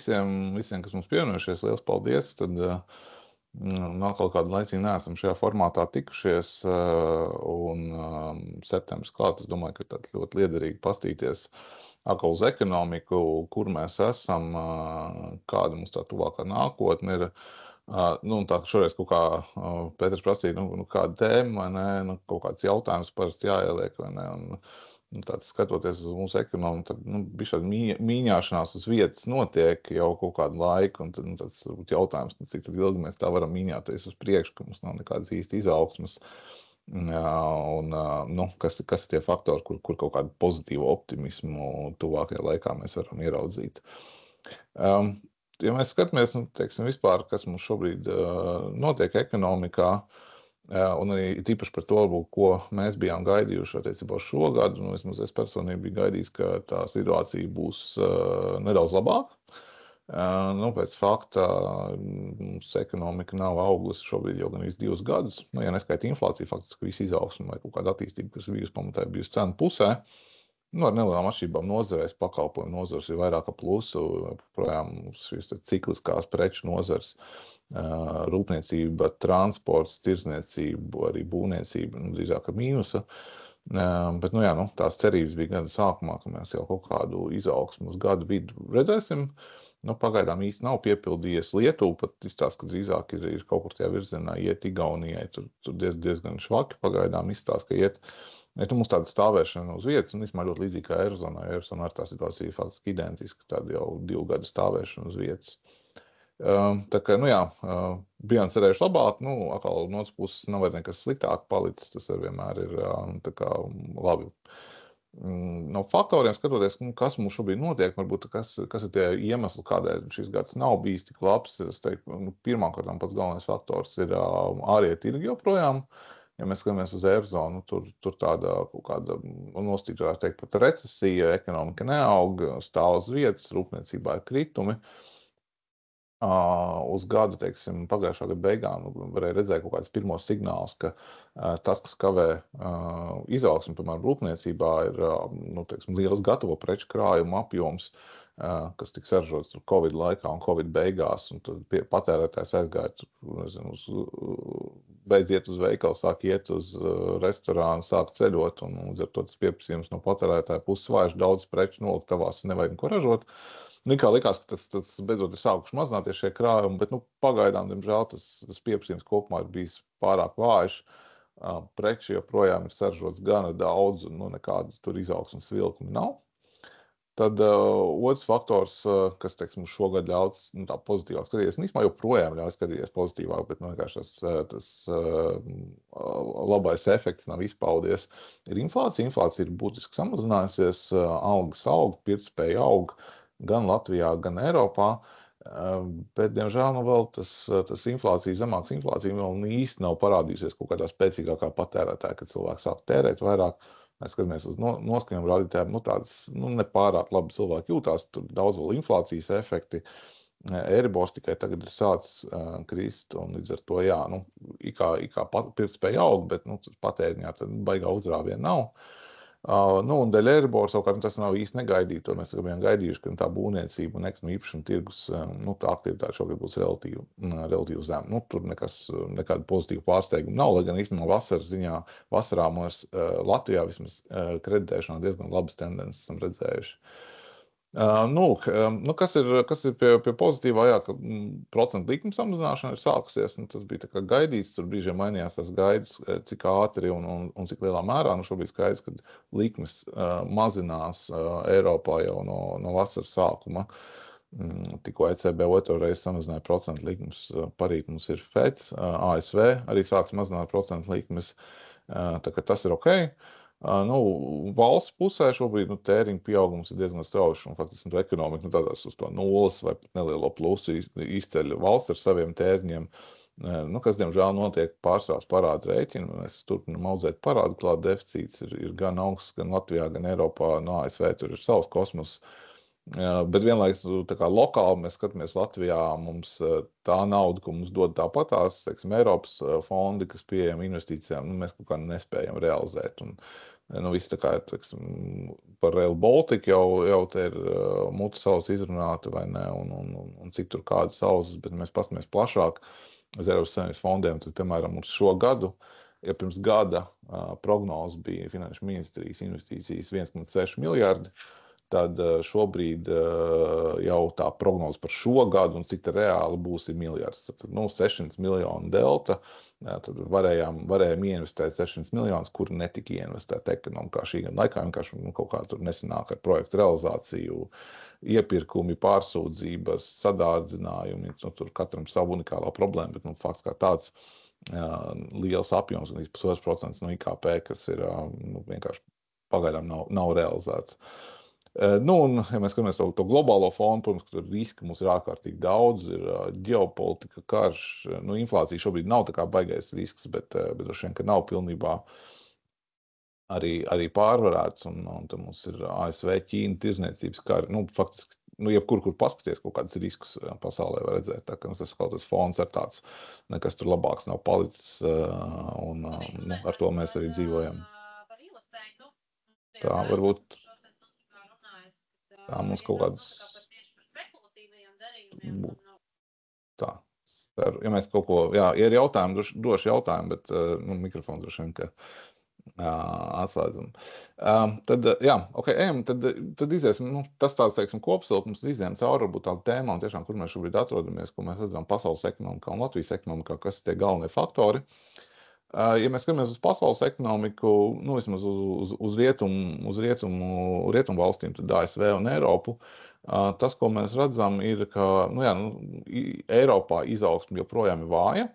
visiem, kas mums pievienojušies, liels paldies. Tad nākamā kādu laiciņu neesam šajā formātā tikušies, un septembris klāt, es domāju, ka tad ļoti liederīgi pastīties atkal uz ekonomiku, kur mēs esam, kāda mums tā tuvākā nākotne ir. Nu, tā šoreiz kaut kā Pēters prasīja, kāda tēma, vai ne, kaut kāds jautājums parasti jāieliek, vai ne, un tāds skatoties uz mūsu ekonomiku, tad bija šāda mīņāšanās uz vietas notiek jau kaut kādu laiku, un tad tāds jautājums, cik tad ilgi mēs tā varam mīņāties uz priekšu, ka mums nav nekādas īsti izaugsmas, un kas ir tie faktori, kur kaut kādu pozitīvu optimismu tuvākajā laikā mēs varam ieraudzīt. Ja mēs skatāmies, teiksim, vispār, kas mums šobrīd notiek ekonomikā, un arī tīpaši par to, ko mēs bijām gaidījuši attiecībā uz šo gadu, vismaz es personīgi biju gaidījis, ka tā situācija būs nedaudz labāka. Pēc fakta mums ekonomika nav augusi šobrīd jau gan 2 gadus. Ja neskaita inflācija, faktiski visu izaugsmu vai kaut kāda attīstība, kas ir pamatā bijusi cenu pusē. Ar nelielām atšķirībām nozarēs, pakalpojumu nozars ir vairāk plusu, projām šīs cikliskās preču nozars, rūpniecība, transports, tirdzniecība, arī būvniecība, drīzāk ar mīnusa. Bet, tās cerības bija gada sākumā, ka mēs jau kaut kādu izaugsmu uz gadu vidu redzēsim. Pagaidām īsti nav piepildījies. Lietuva pat izstāsta, ka drīzāk ir kaut kur tajā virzienā iet Igaunijai. Tur diezgan švaki pagaidām izstāsta, ka iet. Mums tāda stāvēšana uz vietas, un īstenībā ļoti līdzīgi kā Eirozonā. Eirozonā ar tā situācija faktiski identiska, tāda jau 2 gadu stāvēšana uz vietas. Tā kā, bijām cerējuši labāk, atkal no otras puses nav arī nekas sliktāk palicis, tas arī vienmēr ir tā kā labi. No faktoriem skatoties, kas mums šobrīd notiek, varbūt kas ir tie iemesli, kādēļ šis gads nav bijis tik labs. Es teiktu, pirmkārt, pats galvenais faktors ir ārējie tirgi joprojām. Ja mēs skatāmies uz Eirozonu, tur tāda kaut kāda nostīta, varētu teikt, pat recesija, ekonomika neaug, stāv uz vietas, rūpniecībā ir kritumi. Uz gadu, teiksim, pagājušā gada beigām varēja redzēt kaut kādus pirmos signālus, ka tas, kas kavē izaugsmi, piemēram, rūpniecībā, ir liels gatavo preču krājuma apjoms, kas tika saražots Covid laikā un Covid beigās, un tad patērētājs aizgāja, beidz iet uz veikalu, sāk iet uz restorānu, sāk ceļot, un līdz ar to tas pieprasījums no patērētāja puses vairs daudz preču noliktavās un nevajag neko ražot. Likās, ka tas beidzot ir sākuši mazināties šie krājumi, bet pagaidām, diemžēl, tas pieprasījums kopumā ir bijis pārāk vājš. Preču joprojām ir saražots gana daudz, un nekāda tur izaugsmes vilkuma nav. Tad otrs faktors, kas, teiksim, šogad ļauts tā pozitīvāk skatīties, īstenībā joprojām ļauj skatīties pozitīvāk, bet vienkārši tas labais efekts nav izpaudies, ir inflācija. Inflācija ir būtiski samazinājusies, algas aug, pirktspēja aug, gan Latvijā, gan Eiropā, bet, diemžēl, vēl tas zemāks inflācija vēl īsti nav parādījusies kaut kādā spēcīgākā patērētāja, kad cilvēks sāk tērēt vairāk. Mēs skatāmies uz noskaņojumu rādītājiem, tādas nepārāk labi cilvēki jūtās, tur daudz vēl inflācijas efekti. Eiribors tikai tagad ir sācis krist, un līdz ar to, ikā pirktspēja aug, bet patēriņā tad baigā uzrāviena nav. Un dēļ Eiribora savukārt tas nav īsti negaidīti, to mēs bijām gaidījuši, ka tā būvniecība un nekustamo īpašumu tirgus, tā aktivitāte šogad būs relatīvi zema. Tur nekāda pozitīva pārsteiguma nav, lai gan īstenībā vasaras ziņā, vasarā mēs Latvijā vismaz kreditēšanā diezgan labas tendences esam redzējuši. Kas ir pie pozitīvā, ka procentu likuma samazināšana ir sākusies, tas bija tā kā gaidīts, tur brīžiem mainījās tās gaidas, cik ātri un cik lielā mērā, šobrīd skaidrs, ka likmes mazinās Eiropā jau no vasaras sākuma. Tikko ECB otro reizi samazināja procentu likmes, parīt mums ir FED, ASV arī sāks mazināt procentu likmes, tā kā tas ir ok. Valsts pusē šobrīd tēriņa pieaugums ir diezgan strauji, un faktiski ekonomika tādās uz to nulles vai pat nelielo plusu izceļ valsts ar saviem tēriņiem, kas, diemžēl, notiek pārsvarā parāda rēķina. Mēs turpinām audzēt parādu klāt, deficīts ir gan augsts, gan Latvijā, gan Eiropā, no ASV tur ir savs kosmos. Bet vienlaikus, tā kā lokāli mēs skatāmies Latvijā, mums tā nauda, ko mums dod tāpatās, teiksim, Eiropas fondi, kas pieejam investīcijām, mēs kaut kā nespējam realizēt. Un Nu, viss tā kā ir, teiksim, par Rail Baltica jau te ir mutu saules izrunāta vai ne, un cik tur kādas saules, bet mēs paskatāmies plašāk uz Eiropas Savienības fondiem, tad, piemēram, uz šo gadu, ja pirms gada prognoze bija Finanšu ministrijas investīcijas 1,6 miljardi, tad šobrīd jau tā prognoze par šo gadu un cik tā reāli būs ir miljards. Tad, 600 miljonu delta, tad varējām ieinvestēt 600 miljonus, kuri netika ieinvestēt ekonomikā šī gada laikā, vienkārši kaut kā tur nesanāk ar projektu realizāciju, iepirkumi, pārsūdzības, sadārdzinājumi, tur katram savu unikālā problēma, bet fakts kā tāds liels apjoms, gan 1,5% no IKP, kas ir vienkārši pagaidām nav realizēts. Un, ja mēs skatāmies to globālo fonu, protams, ka tur riski mums ir ārkārtīgi daudz, ir ģeopolitika, karš, inflācija šobrīd nav tā kā baigais risks, bet droši vien, ka nav pilnībā arī pārvarēts, un tad mums ir ASV, Ķīna, tirzniecības kari, faktiski, jebkur, kur paskaties, kaut kādas riskus pasaulē var redzēt, tā ka tas kaut tas fons ir tāds, nekas tur labāks nav palicis, un ar to mēs arī dzīvojam. Tā varbūt tā mums kaut kādas tā. Ja mēs kaut ko, ja ir jautājumi, došu jautājumu, bet mikrofonu droši vien, ka atslēdzam. Tad, ejam, tad iziesim, tas tāds, teiksim, kopsavilkums, iziem cauri varbūt tādu tēmām, tiešām, kur mēs šobrīd atrodamies, ko mēs redzam pasaules ekonomikā un Latvijas ekonomikā, kas ir tie galvenie faktori. Ja mēs skatāmies uz pasaules ekonomiku, vismaz uz rietumu valstīm, tad ASV un Eiropu, tas, ko mēs redzam, ir, ka Eiropā izaugsme joprojām ir vāja,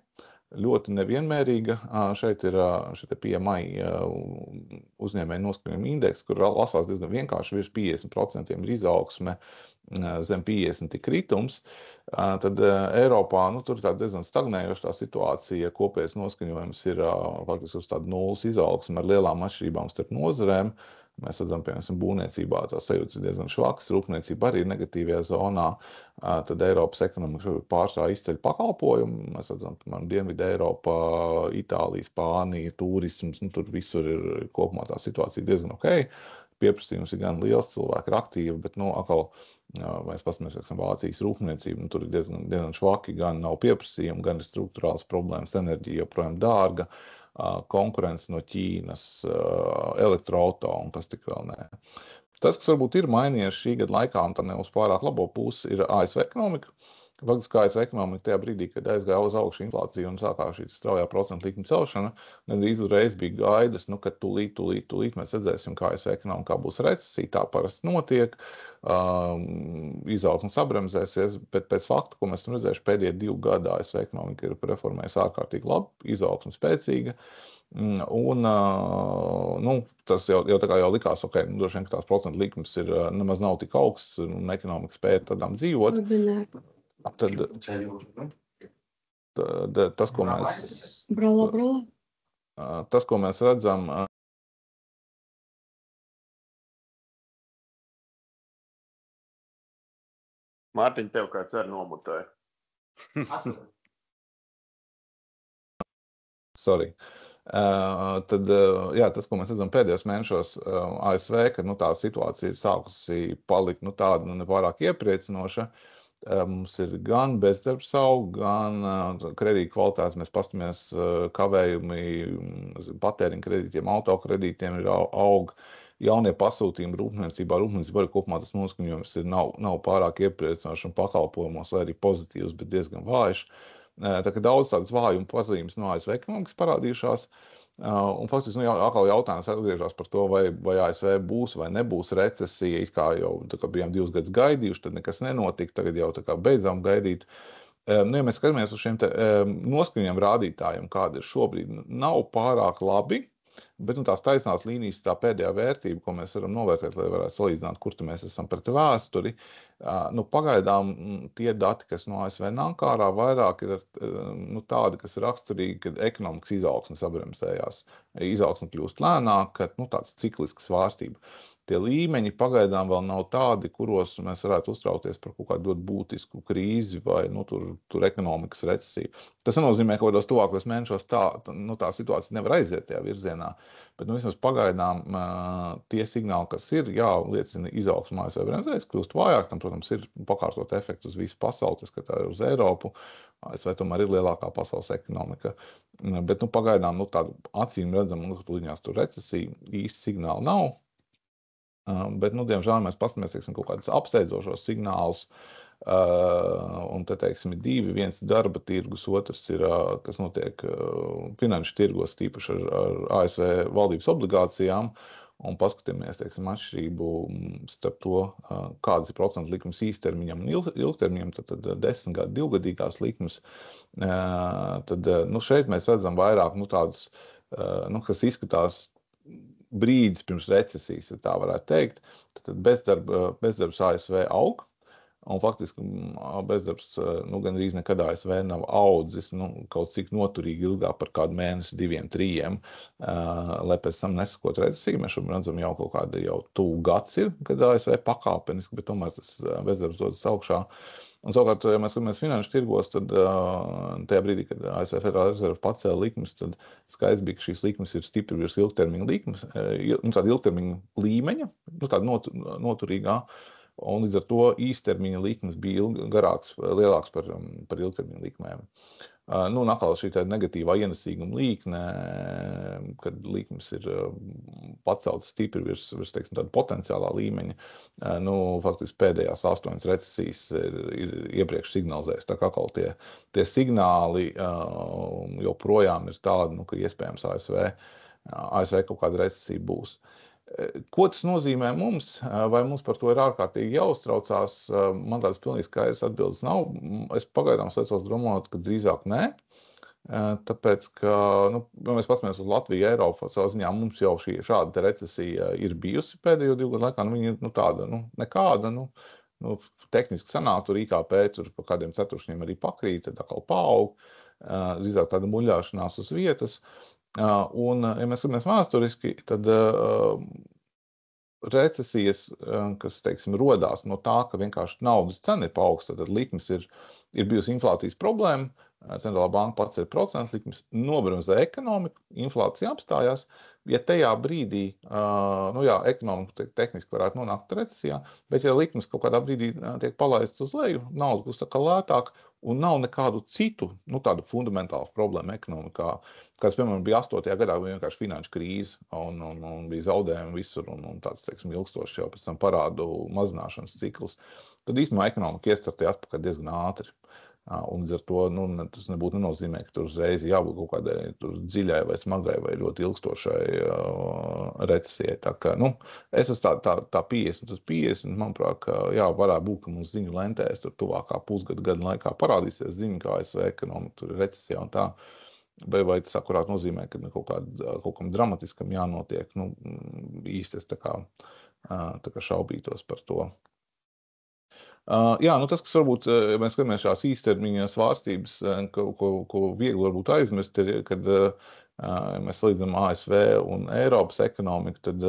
ļoti nevienmērīga. Šeit ir PMI uzņēmēju noskaņojuma indeks, kur lasās diezgan vienkārši, virs 50% ir izaugsme, zem 50 ir kritums. Tad Eiropā tur ir diezgan stagnējoša tā situācija, kopējais noskaņojums ir faktiski uz tādu nulles izaugsmi ar lielām atšķirībām starp nozarēm. Mēs redzam, piemēram, būvniecībā tā sajūta ir diezgan švakas, rūpniecība arī ir negatīvajā zonā, tad Eiropas ekonomika pārsvarā izceļ pakalpojumu. Mēs redzam, piemēram, Dienvidu Eiropā, Itālija, Spānija, turisms, tur visur ir kopumā tā situācija diezgan ok. Pieprasījums ir gan liels, cilvēki ir aktīvi, bet, atkal, mēs paskatāmies, Vācijas rūpniecība, tur ir diezgan švaki, gan nav pieprasījumi, gan ir struktūrāls problēmas, enerģija joprojām dārga, konkurence no Ķīnas, elektroauto un kas tik vēl nē. Tas, kas varbūt ir mainījies šī gada laikā, un tā ne uz pārāk labo pusi, ir ASV ekonomika. Faktiski ASV ekonomika tajā brīdī, kad aizgāja uz augšu inflācija un sākās šī straujā procentu likuma celšana, gandrīz uzreiz bija gaidas, ka tūlīt mēs redzēsim, kā ASV ekonomikā būs recesija, tā parasti notiek, izaugsme sabremzēsies, bet pēc fakta, ko mēs esam redzējuši pēdējie 2 gadi, ASV ekonomika ir reformējusi ārkārtīgi labi, izaugsme spēcīga, un tas jau tā kā jau likās, ok, droši vien, ka tās procentu likums ir nemaz nav tik augsts, un ekonomika spēja tādām dzīvot. Tad tas, ko mēs redzam, Mārtiņ, tev kāds arī nomutēja. Sorry. Tas, ko mēs redzam pēdējos mēnešos ASV, ka tā situācija ir sākusi palikt tāda nepārāk iepriecinoša. Mums ir gan bezdarbs aug, gan kredīta kvalitātes. Mēs paskatāmies kavējumi patēriņa kredītiem, autokredītiem ir aug. Jaunie pasūtījumi rūpniecībā arī kopumā tas noskaņojums nav pārāk iepriecinošs un pakalpojumos arī pozitīvs, bet diezgan vājš. Tā kā daudz tādas vājuma pazīmes no ASV ekonomikas parādījušās. Un faktiski atkal jautājums atgriežas par to, vai ASV būs vai nebūs recesija. It kā jau bijām 2 gadus gaidījuši, tad nekas nenotika, tagad jau beidzām gaidīt. Ja mēs skatāmies uz šiem noskaņojuma rādītājiem, kādi ir šobrīd, nav pārāk labi. Bet tās taisnās līnijas, tā pēdējā vērtība, ko mēs varam novērtēt, lai varētu salīdzināt, kur mēs esam pret vēsturi, pagaidām tie dati, kas no ASV nāk ārā, vairāk ir tādi, kas ir raksturīgi, kad ekonomikas izaugsme sabremzējās. Izaugsme kļūst lēnāk, kad tāds ciklisks svārstība. tie līmeņi pagaidām vēl nav tādi, kuros mēs varētu uztraukties par kaut kādu ļoti būtisku krīzi vai tur ekonomikas recesiju. Tas nenozīmē, ka kādos tuvākos mēnešos tā situācija nevar aiziet tajā virzienā, bet vismaz pagaidām tie signāli, kas ir, liecina izaugsmē ASV bremzēs, kļūst vājāk, tam, protams, ir pakārtot efekts uz visu pasauli, tas skatā uz Eiropu. ASV tomēr ir lielākā pasaules ekonomika, bet pagaidām tādu acīm redzamu līņās tur recesiju īsti signāli nav. Bet, diemžēl, mēs paskatāmies, teiksim, kaut kādus apsteidzošos signālus, un te, teiksim, ir divi. Viens darba tirgus, otrs ir, kas notiek finanšu tirgos, tīpaši ar ASV valdības obligācijām, un paskatāmies, teiksim, atšķirību starp to, kādas ir procentu likmes īstermiņam un ilgtermiņam, tad 10 gadu, 2-gadīgās likmes, tad, šeit mēs redzam vairāk, tādus, kas izskatās brīdis pirms recesijas, ja tā varētu teikt, tad bezdarbs ASV aug, un faktiski bezdarbs gandrīz nekad ASV nav audzis kaut cik noturīgi ilgāk par kādu mēnesi, 2, 3, lai pēc tam nesakot recesiju. Mēs šobrīd redzam jau kaut kādu tuvu gads ir, kad ASV pakāpeniski, bet tomēr tas bezdarbs dodas augšā. Un savukārt, ja mēs skatāmies finanšu tirgos, tad tajā brīdī, kad ASV Federālā rezerve pacēla likmes, tad skaidrs bija, ka šīs likmes ir stipri virs ilgtermiņa likmes, tāda ilgtermiņa līmeņa, tāda noturīgā. Un līdz ar to īstermiņa likmes bija lielāks par ilgtermiņa likmēm. Atkal šī negatīvā ienesīguma līkne, kad likmes ir paceltas stipri virs teiksim, tāda potenciālā līmeņa, faktiski pēdējās 8 recesijas ir iepriekš signalizējis. Tā kā atkal tie signāli joprojām ir tādi, ka iespējams ASV kaut kāda recesija būs. Ko tas nozīmē mums, vai mums par to ir ārkārtīgi jāuztraucās? Man tādas pilnīgi skaidras atbildes nav. Es pagaidām secos domāt, ka drīzāk nē. Tāpēc, ka, ja mēs paskatāmies uz Latviju, Eiropu, savā ziņā mums jau šāda recesija ir bijusi pēdējo 2 gadu laikā. Viņa ir tāda, nekāda, tehniski sanāk, tur IKP tur pa kādiem ceturkšņiem arī pakrīt, tad atkal paaug, drīzāk tāda muļāšanās uz vietas. Un, ja mēs skatāmies vēsturiski, tad recesijas, kas, teiksim, rodās no tā, ka vienkārši naudas cena ir paaugsta, tad likmes ir bijusi inflācijas problēma, centrālā banka paceļ procentu likmes, nobremzē ekonomiku, inflācija apstājās. Ja tajā brīdī, ekonomika tehniski varētu nonākt recesijā, bet ja likmes kaut kādā brīdī tiek palaistas uz leju, nauda būs tā kā lētāk un nav nekādu citu, tādu fundamentālu problēmu ekonomikā, kāds, piemēram, bija 8. gadā, bija vienkārši finanšu krīze un bija zaudējumi visur un tāds, teiksim, ilgstošs jau pēc tam parādu mazināšanas cikls, tad īstenībā ekonomika iestartē atpakaļ diezgan ātri. Un līdz ar to tas nebūtu nenozīmē, ka tur uzreiz jābūt kaut kādai dziļai vai smagai vai ļoti ilgstošai recesijai. Tā kā, es esmu tā 50 uz 50, manuprāt, ka varētu būt, ka mums ziņu lentēs tur tuvākā pusgada laikā parādīsies ziņa, kā ASV ekonomika tur ir recesijā un tā. Vai tas akurāt nozīmē, ka kaut kam dramatiskam jānotiek, īsti es tā kā šaubītos par to. Tas, kas varbūt, ja mēs skatāmies šās īstermiņa svārstības, ko viegli varbūt aizmirst, ir, kad mēs salīdzinām ASV un Eiropas ekonomiku, tad,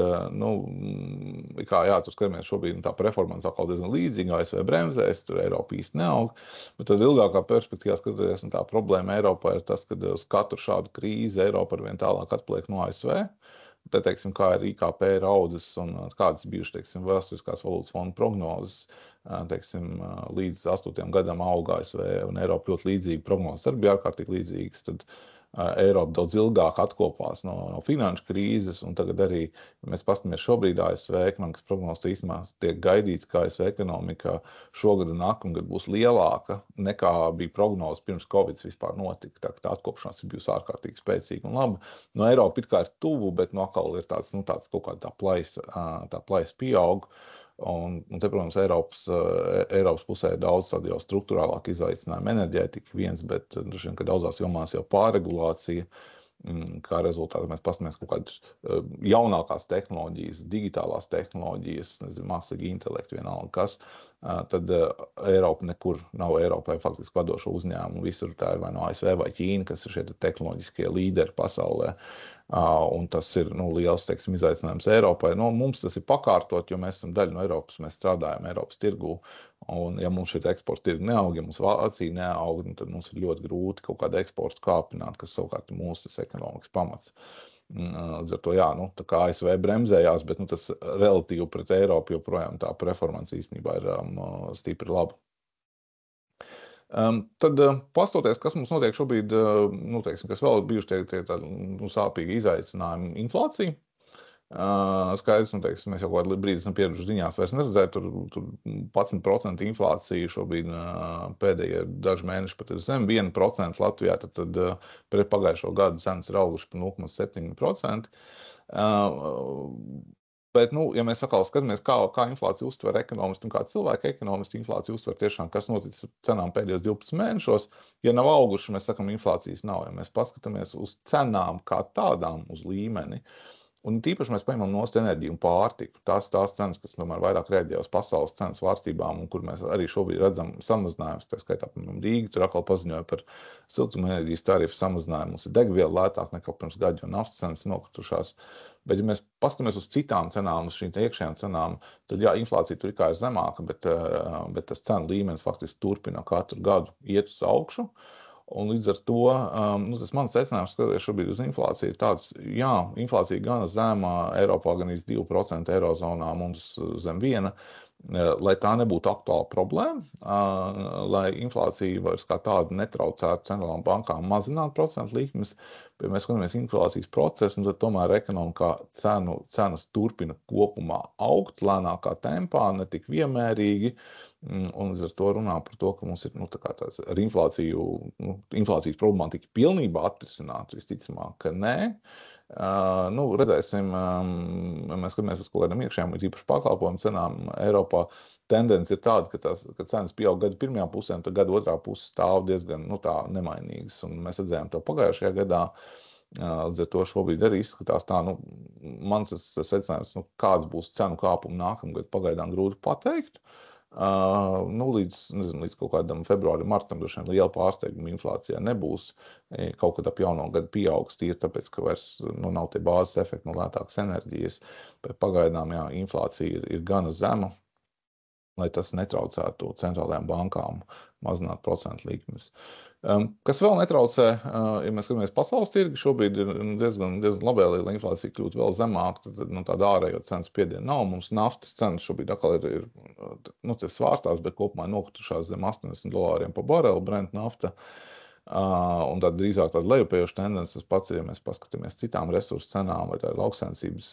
tur skatāmies šobrīd tā performance atkal diezgan līdzīga, ASV bremzēs, tur Eiropa īsti neaug, bet tad ilgākā perspektīvā skatoties, tā problēma Eiropā ir tas, ka uz katru šādu krīzi Eiropa arvien tālāk atpaliek no ASV. Te, teiksim, kā ir IKP raudzes un kādas bijušas, teiksim, vēsturiskās valūtas fonda prognozes, teiksim, līdz 8. gadam auga ASV un Eiropa ļoti līdzīgi, prognozes arī bija ārkārtīgi līdzīgas, tad Eiropa daudz ilgāk atkopās no finanšu krīzes, un tagad arī, ja mēs paskatāmies šobrīd ASV ekonomikas prognozes, īstenībā tiek gaidīts, ka ASV ekonomika šogad un nākamgad būs lielāka nekā bija prognozes pirms Covid vispār notika. Tā atkopšanās ir bijusi ārkārtīgi spēcīga un laba. No Eiropa it kā ir tuvu, bet atkal ir tāds kaut kā tā plaisa pieaug. Un te, protams, Eiropas pusē ir daudz tādu jau struktūrālāk izaicinājumu enerģētika viens, bet droši vien, ka daudzās jomās jau pārregulācija, kā rezultātā mēs paskatāmies kaut kādas jaunākās tehnoloģijas, digitālās tehnoloģijas, mākslīgi intelekti, vienalga kas, tad Eiropa nekur nav Eiropai faktiski vadošo uzņēmumu. Visur tā ir vai no ASV vai Ķīna, kas ir šie tehnoloģiskie līderi pasaulē. Un tas ir liels, teiksim, izaicinājums Eiropai. Mums tas ir pakārtot, jo mēs esam daļa no Eiropas, mēs strādājam Eiropas tirgū. Un, ja mums šī eksporta tirgi neaug, ja mums Vācija neaug, tad mums ir ļoti grūti kaut kādu eksportu kāpināt, kas savukārt ir mūsu ekonomikas pamats. Līdz ar to, tā kā ASV bremzējās, bet tas relatīvi pret Eiropu joprojām tā performance īstenībā ir stipri laba. Tad pastoties, kas mums notiek šobrīd, teiksim, kas vēl bijuši tie sāpīgi izaicinājumi, inflācija. Skaidrs, teiksim, mēs jau kādu brīdi esam pieraduši ziņās vairs neredzēt, tur 11% inflācija šobrīd pēdējie daži mēneši pat ir zem 1% Latvijā, tad pret pagājušo gadu cenas ir auguši par 0,7%. Bet, ja mēs atkal skatāmies, kā inflācija uztver ekonomisti un kā cilvēka ekonomisti inflācija uztver tiešām, kas noticis ar cenām pēdējos 12 mēnešos, ja nav auguši, mēs sakam, inflācijas nav. Ja mēs paskatāmies uz cenām kā tādām, uz līmeni, un tīpaši mēs paņemam nost enerģiju un pārtiku. Tās cenas, kas tomēr vairāk rēģē uz pasaules cenas svārstībām, un kur mēs arī šobrīd redzam samazinājumus, tā skaitā, piemēram, Rīga tur atkal paziņoja par siltumenerģijas tarifu samazinājumu. Mums ir degviela lētāk nekā pirms gada, jo naftas cenas nokritušās. Bet, ja mēs paskatāmies uz citām cenām, uz šīm iekšējām cenām, tad, inflācija tur ir zemāka, bet tas cenu līmenis faktiski turpina katru gadu iet uz augšu. Un līdz ar to tas mans secinājums, skatoties šobrīd uz inflāciju, ir tāds, inflācija gana zemā, Eiropā gan 2%, Eirozonā mums zem 1%, lai tā nebūtu aktuāla problēma, lai inflācija vairs kā tāda netraucētu centrālām bankām mazināt procentu likmes, bet mēs skatāmies inflācijas procesu, un tad tomēr ekonomikā cenas turpina kopumā augt lēnākā tempā, ne tik vienmērīgi, un līdz ar to runā par to, ka mums ir ar inflāciju, inflācijas problemātika pilnībā atrisināt, visticamāk, ka nē. Redzēsim, mēs skatāmies uz kaut kādām iekšējām, īpaši pakalpojumu cenām Eiropā. Tendence ir tāda, ka cenas pieaug gada pirmajā pusē, un tad gada otrā puse stāv diezgan tā nemainīgas. Un mēs redzējām to pagājušajā gadā. Līdz ar to šobrīd arī izskatās tā, mans secinājums, kāds būs cenu kāpums nākamgad, pagaidām grūti pateikt. Līdz kaut kādam februārim, martam droši vien liela pārsteiguma inflācijā nebūs. Kaut kad ap jauno gadu pieaugs tīri, tāpēc, ka vairs nav tie bāzes efekti no lētākas enerģijas. Bet pagaidām, inflācija ir gana zema, lai tas netraucētu centrālajām bankām mazināt procentu likmes. Kas vēl netraucē, ja mēs skatāmies pasaules tirgi, šobrīd ir diezgan labvēlīgi, lai inflācija kļūtu vēl zemāka, tad tāda ārējo cenu spiediena nav. Mums naftas cenas šobrīd atkal ir svārstās, bet kopumā nokritušās zem $80 par barelu Brent nafta. Un tad drīzāk tāda lejupējoša tendence, tas pats ir, ja mēs paskatāmies citām resursu cenām, vai tā ir lauksaimniecības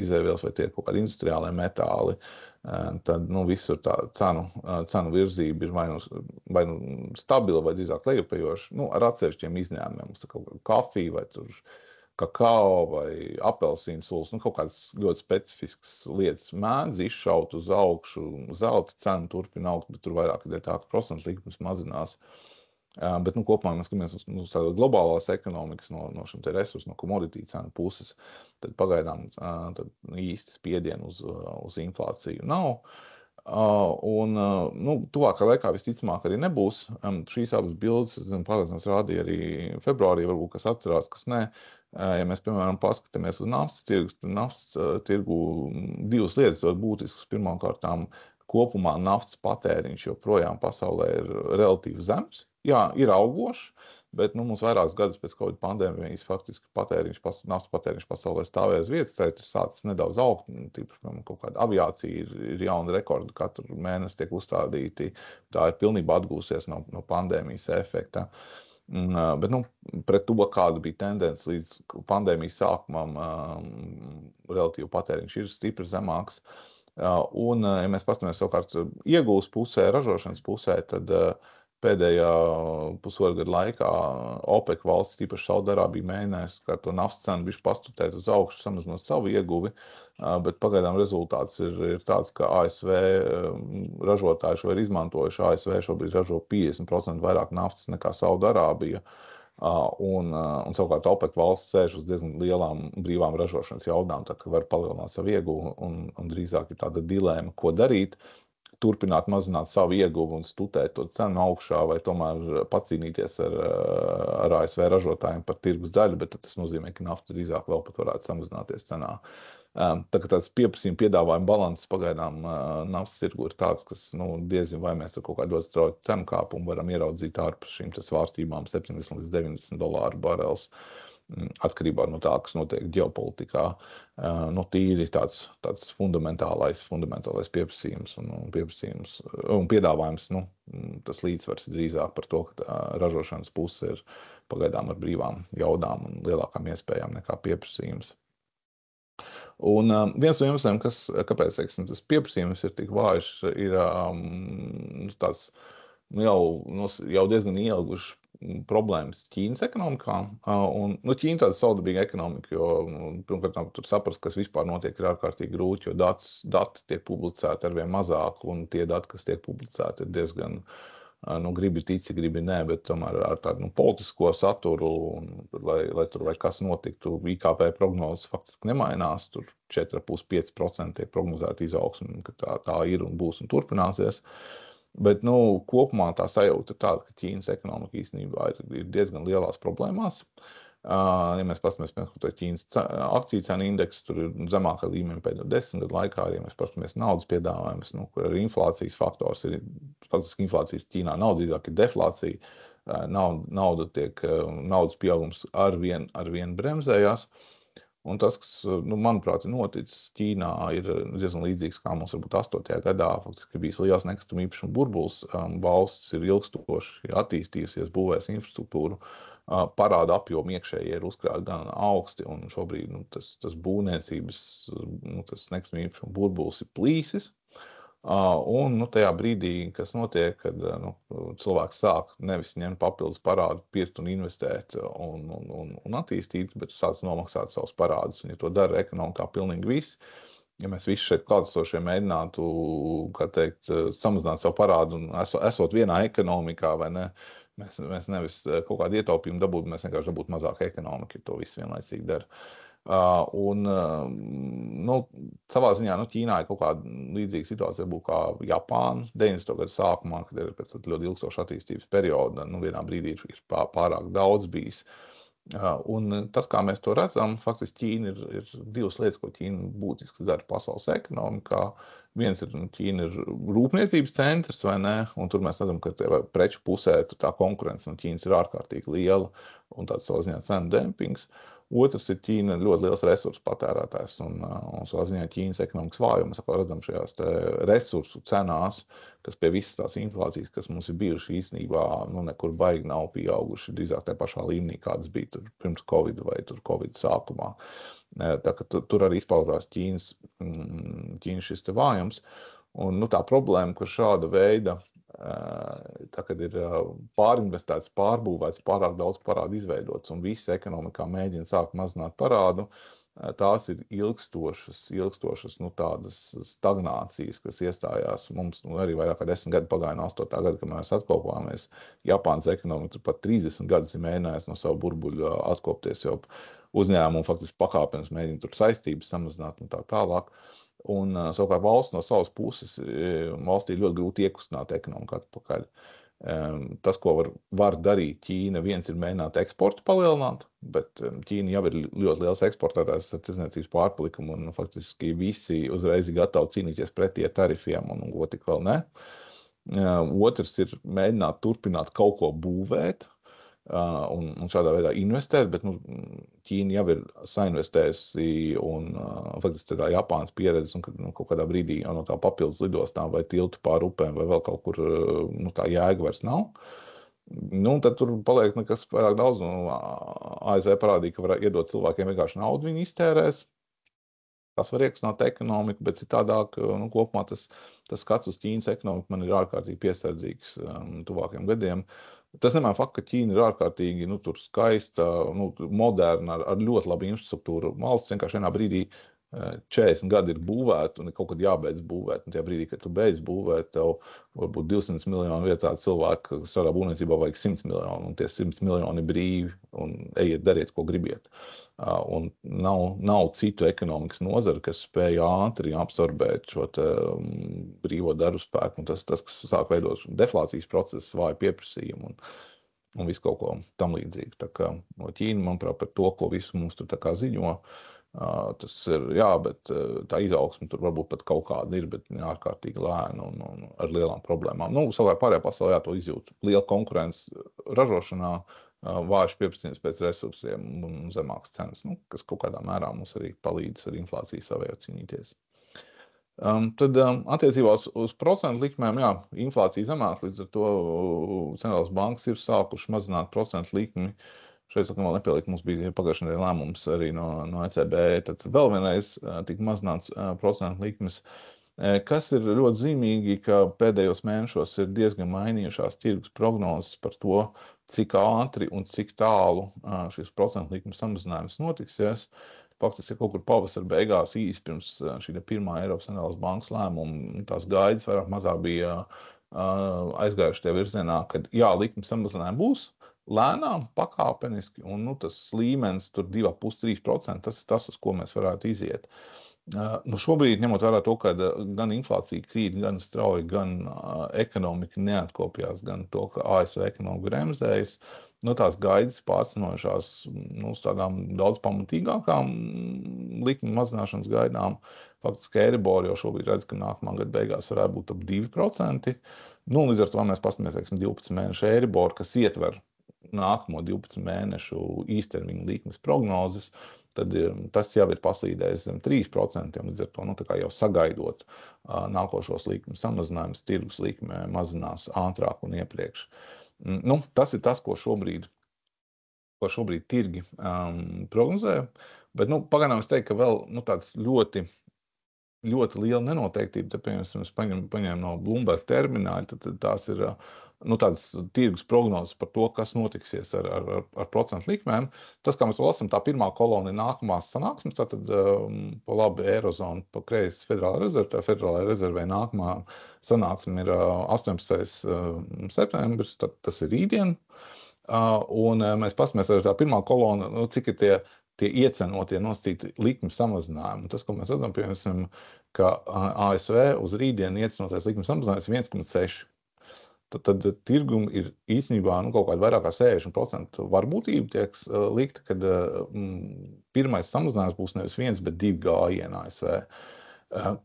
izēvielas, vai tie ir kaut kādi industriālai metāli, tad visur tā cenu virzība ir vai stabila, vai drīzāk lejupējoša, ar atsevišķiem izņēmumiem. Mums kaut kā kafija, vai tur kakao, vai apelsīnu sulas, kaut kādas ļoti specifiskas lietas mēdz izšaut uz augšu, zelta cena turpina augt, bet tur vairāk ir tā, ka procentu likmes mazinās. Bet kopumā mēs skatāmies uz tādu globālās ekonomikas no šiem te resursu, no commodity cenu puses, tad pagaidām tad īsti spiedienu uz inflāciju nav. Tuvākā laikā visticamāk arī nebūs. Šīs abas bildes, pārliecināts rādīja arī februārī, varbūt kas atcerās, kas nē. Ja mēs, piemēram, paskatāmies uz naftas tirgus, tad naftas tirgu divas lietas ļoti būtiskas. Pirmkārtām, kopumā naftas patēriņš joprojām pasaulē ir relatīvi zems. Jā, ir augošs, bet mums vairākus gadus pēc Covid pandēmijas faktiski naftas patēriņš pasaulē stāvēs vietas, tā ir sācis nedaudz augt, tīpaši kaut kāda aviācija ir jauna rekorda, katru mēnesi tiek uzstādīti, tā ir pilnībā atgūsies no pandēmijas efekta. Bet pret to, kāda bija tendence līdz pandēmijas sākumam, relatīvi patēriņš ir stipri zemāks. Un, ja mēs paskatāmies savukārt iegūs pusē, ražošanas pusē, tad pēdējā pusotru gadu laikā OPEC valsts, tīpaši Saudarābija, mēģinājusi kā to naftas cenu bišķi pastutēt uz augšu, samazinot savu ieguvi, bet pagaidām rezultāts ir tāds, ka ASV ražotāji šo ir izmantojuši. ASV šobrīd ražo 50% vairāk naftas nekā Saudarābija. Un savukārt OPEC valsts sēž uz diezgan lielām brīvām ražošanas jaudām, tā ka var palielināt savu ieguvu un drīzāk ir tāda dilēma, ko darīt. turpināt mazināt savu ieguvu un stutēt to cenu augšā, vai tomēr pacīnīties ar ASV ražotājiem par tirgus daļu, bet tas nozīmē, ka nafta drīzāk vēl pat varētu samazināties cenā. Tā kā tāds pieprasījuma piedāvājuma balanss pagaidām naftas tirgu ir tāds, kas diezin vai mēs ar kaut kādu ļoti strauju cenu kāpumu varam ieraudzīt ārpus šīm svārstībām $70 līdz $90 barels, atkarībā no tā, kas notiek ģeopolitikā. Tīri tāds fundamentālais pieprasījums un piedāvājums, tas līdzsvars ir drīzāk par to, ka ražošanas puse ir pagaidām ar brīvām jaudām un lielākām iespējām nekā pieprasījums. Un viens no iemesliem, kāpēc tas pieprasījums ir tik vājš, ir tāds jau diezgan ilgušas problēmas Ķīnas ekonomikā. Ķīna tāda saudabīga ekonomika, jo pirmkārt tur saprast, kas vispār notiek, ir ārkārtīgi grūti, jo dati tiek publicēti arvien mazāk, un tie dati, kas tiek publicēti, ir diezgan gribi tici, gribi nē, bet tomēr ar tādu politisko saturu, lai tur vai kas notiktu, IKP prognozes faktiski nemainās, tur 4,5% tiek prognozēta izaugsme, ka tā ir un būs un turpināsies. Bet kopumā tā sajūta ir tāda, ka Ķīnas ekonomika īstenībā ir diezgan lielās problēmās. Ja mēs paskatāmies, piemēram, Ķīnas akciju cenu indeksu, tur ir zemākā līmeņa pēdējo 10 gadu laikā, ja mēs paskatāmies naudas piedāvājumus, kur arī inflācijas faktors ir, faktiski inflācijas Ķīnā nav, drīzāk ir deflācija, naudas pieaugums arvien bremzējās. Un tas, kas, manuprāt, ir noticis Ķīnā, ir diezgan līdzīgs, kā mums varbūt 8. gadā, faktiski bijis liels nekustamo īpašumu burbulis, valsts ir ilgstoši attīstījusies, būvēs infrastruktūru, parāda apjomi iekšējie ir uzkrāti gan augsti, un šobrīd tas būvniecības, tas nekustamo īpašumu burbulis ir plīsis. Un tajā brīdī, kas notiek, kad cilvēks sāk nevis ņemt papildus parādu, pirkt un investēt un attīstīt, bet sāc nomaksāt savus parādus. Un ja to dara ekonomikā pilnīgi viss, ja mēs visi šeit klātesošie mēģinātu, samazināt savu parādu un esot vienā ekonomikā, vai ne, mēs nevis kaut kādu ietaupījumu dabūtu, mēs vienkārši dabūtu mazāk ekonomika, ja to visu vienlaicīgi dara. Savā ziņā Ķīnā ir kaut kāda līdzīga situācija, būtu kā Japāna 90. gadu sākumā, kad ir pēc ļoti ilgstoša attīstības perioda, vienā brīdī ir pārāk daudz bijis. Un tas, kā mēs to redzam, faktiski Ķīna ir divas lietas, ko Ķīna būtiski dara pasaules ekonomikā. Viens ir, Ķīna ir rūpniecības centrs, vai ne, un tur mēs redzam, ka preču pusē tā konkurence no Ķīnas ir ārkārtīgi liela un tāds savā ziņā cenu dempings. Otrs ir Ķīna ļoti liels resursu patērētājs un savā ziņā Ķīnas ekonomikas vājuma. Mēs redzam šajās resursu cenās, kas pie visas tās inflācijas, kas mums ir bijuši īstenībā, nekur baigi nav pieauguši, drīzāk tajā pašā līmenī, kādas bija tur pirms Covid vai tur Covid sākumā. Tā ka tur arī izpaužās Ķīnas šis te vājums. Un tā problēma, ka šāda veida tā, kad ir pārinvestēts, pārbūvēts, pārāk daudz parādu izveidots un visi ekonomikā mēģina sākt mazināt parādu, tās ir ilgstošas tādas stagnācijas, kas iestājās. Mums arī vairāk kā 10 gadu pagāja no 8. gada, kad mēs atkopāmies. Japānas ekonomika pat 30 gadus ir mēģinājusi no savu burbuļu atkopties, jo uzņēmumu faktiski pakāpienas mēģina tur saistības samazināt un tā tālāk. Un savukārt valsts no savas puses, valstī ļoti grūti iekustināt ekonomiku atpakaļ. Tas, ko var darīt Ķīna, viens ir mēģināt eksportu palielināt, bet Ķīna jau ir ļoti liels eksportētājs ar tirdzniecības pārpalikumu un faktiski visi uzreiz ir gatavi cīnīties pretī ar tarifiem un ko tik vēl ne. Otrs ir mēģināt turpināt kaut ko būvēt un šādā veidā investēt, bet Ķīna jau ir sainvestējusi un faktiski tā Japānas pieredze un kad kaut kādā brīdī jau no tā papildus lidostām vai tiltu pār upēm vai vēl kaut kur tā jēga vairs nav. Tad tur paliek nekas vairāk daudz. ASV parādīja, ka var iedot cilvēkiem vienkārši naudu, viņi iztērēs. Tas var iekustināt ekonomiku, bet citādāk kopumā tas skats uz Ķīnas ekonomiku man ir ārkārtīgi piesardzīgs tuvākiem gadiem. Tas nemēr fakts, ka Ķīna ir ārkārtīgi tur skaista, moderna, ar ļoti labu infrastruktūru. Valsts vienkārši vienā brīdī 40 gadi ir būvēti un ir kaut kad jābeidz būvēt. Un tajā brīdī, kad tu beidz būvēt, tev varbūt 200 miljonu vietā cilvēku, kas strādā būvniecībā, vajag 100 miljonu, un tie 100 miljoni ir brīvi, un ejiet, dariet, ko gribiet. Un nav citu ekonomikas nozara, kas spēja ātri absorbēt šo brīvo darbu spēku, un tas, kas sāk veidot deflācijas procesu, vāju pieprasījumu un visu kaut ko tam līdzīgu. Tā kā no Ķīna, manuprāt, par to, ko visu mums tur tā kā ziņo, tas ir, jā, bet tā izaugsme tur varbūt pat kaut kāda ir, bet ārkārtīgi lēna un ar lielām problēmām. Savukārt pārējā pasaulē to izjūt. Liela konkurence ražošanā, vājš pieprasījums pēc resursiem un zemākas cenas, kas kaut kādā mērā mums arī palīdz ar inflāciju savējā cīnīties. Tad attiecībā uz procentu likmēm, jā, inflācija zemāk, līdz ar to centrālās bankas ir sākuši mazināt procentu likmi. Šeit vēl nepielikt, mums bija pagājušajā nedēļā lēmums arī no ECB, tad vēl vienreiz tika mazināts procentu likmes, kas ir ļoti zīmīgi, ka pēdējos mēnešos ir diezgan mainījušās tirgus prognozes par to, cik ātri un cik tālu šis procentu likmes samazinājums notiksies. Faktiski kaut kur pavasara beigās īsi pirms šī pirmā Eiropas Centrālās bankas lēmuma, tās gaidas vairāk mazāk bija aizgājuši tie virzienā, ka jā, likmes samazinājumi būs lēnām, pakāpeniski, un tas līmenis tur 2,5–3%, tas ir tas, uz ko mēs varētu iziet. Šobrīd, ņemot vērā to, ka gan inflācija krīt, gan strauji, gan ekonomika neatkopjās, gan to, ka ASV ekonomika bremzējas, tās gaidas pārcinojušās uz tādām daudz pamatīgākām likmi mazināšanas gaidām. Faktiski Eiribor jau šobrīd redz, ka nākamā gada beigās varētu būt ap 2%. Līdz ar to mēs paskatāmies, 12 mēnešu Eiribor, kas ietver nākamo 12 mēnešu īstermiņa likmes prognozes, tad tas jau ir paslīdējis zem 3%, līdz ar to tā kā jau sagaidot nākošos likmes samazinājumus, tirgus likme mazinās ātrāk un iepriekš. Tas ir tas, ko šobrīd tirgi prognozē, bet pagaidām es teiktu, ka vēl tāds ļoti liela nenoteiktība, piemēram, es paņēmu no Bloomberg termināļa, tad tās ir tādas tirgus prognozes par to, kas notiksies ar procentu likmēm. Tas, kā mēs to lasām, tā pirmā kolona ir nākamās sanāksmes, tātad pa labi Eirozona, pa kreisi Federālā rezerve, tā Federālā rezervē nākamā sanāksme ir 18. septembris, tad tas ir rītdien, un mēs paskatāmies ar tā pirmā kolona, cik ir tie iecenotie nosacīti likmi samazinājumi. Tas, ko mēs redzam, piemēram, ka ASV uz rītdienu iecenotais likmi samazinājums 1,6. Tad tirgum ir īstenībā kaut kāda vairāk kā 60% varbūtība tiek likta, kad pirmais samazinājums būs nevis 1, bet 2 gājieni ASV.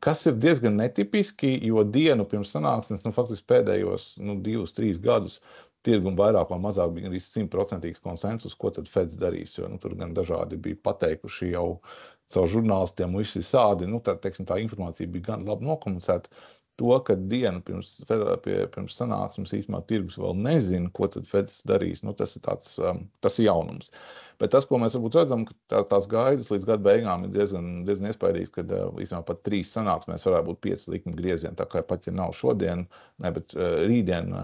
Kas ir diezgan netipiski, jo dienu pirms sanāksmes, faktiski pēdējos 2–3 gadus tirgum vairāk vai mazāk bija arī 100% konsensus, ko tad Feds darīs, jo tur gan dažādi bija pateikuši jau caur žurnālistiem, visi sādi, tā informācija bija gan labi nokomunicēta. To, ka dienu pirms sanāksmes īstenībā tirgus vēl nezina, ko tad Feds darīs, tas ir jaunums. Bet tas, ko mēs varbūt redzam, ka tās gaidas līdz gada beigām ir diezgan iespaidīgas, kad īstenībā pat 3 sanāksmēs varētu būt 5 likmi griezieni, tā kā pat ja nav šodien, bet rītdien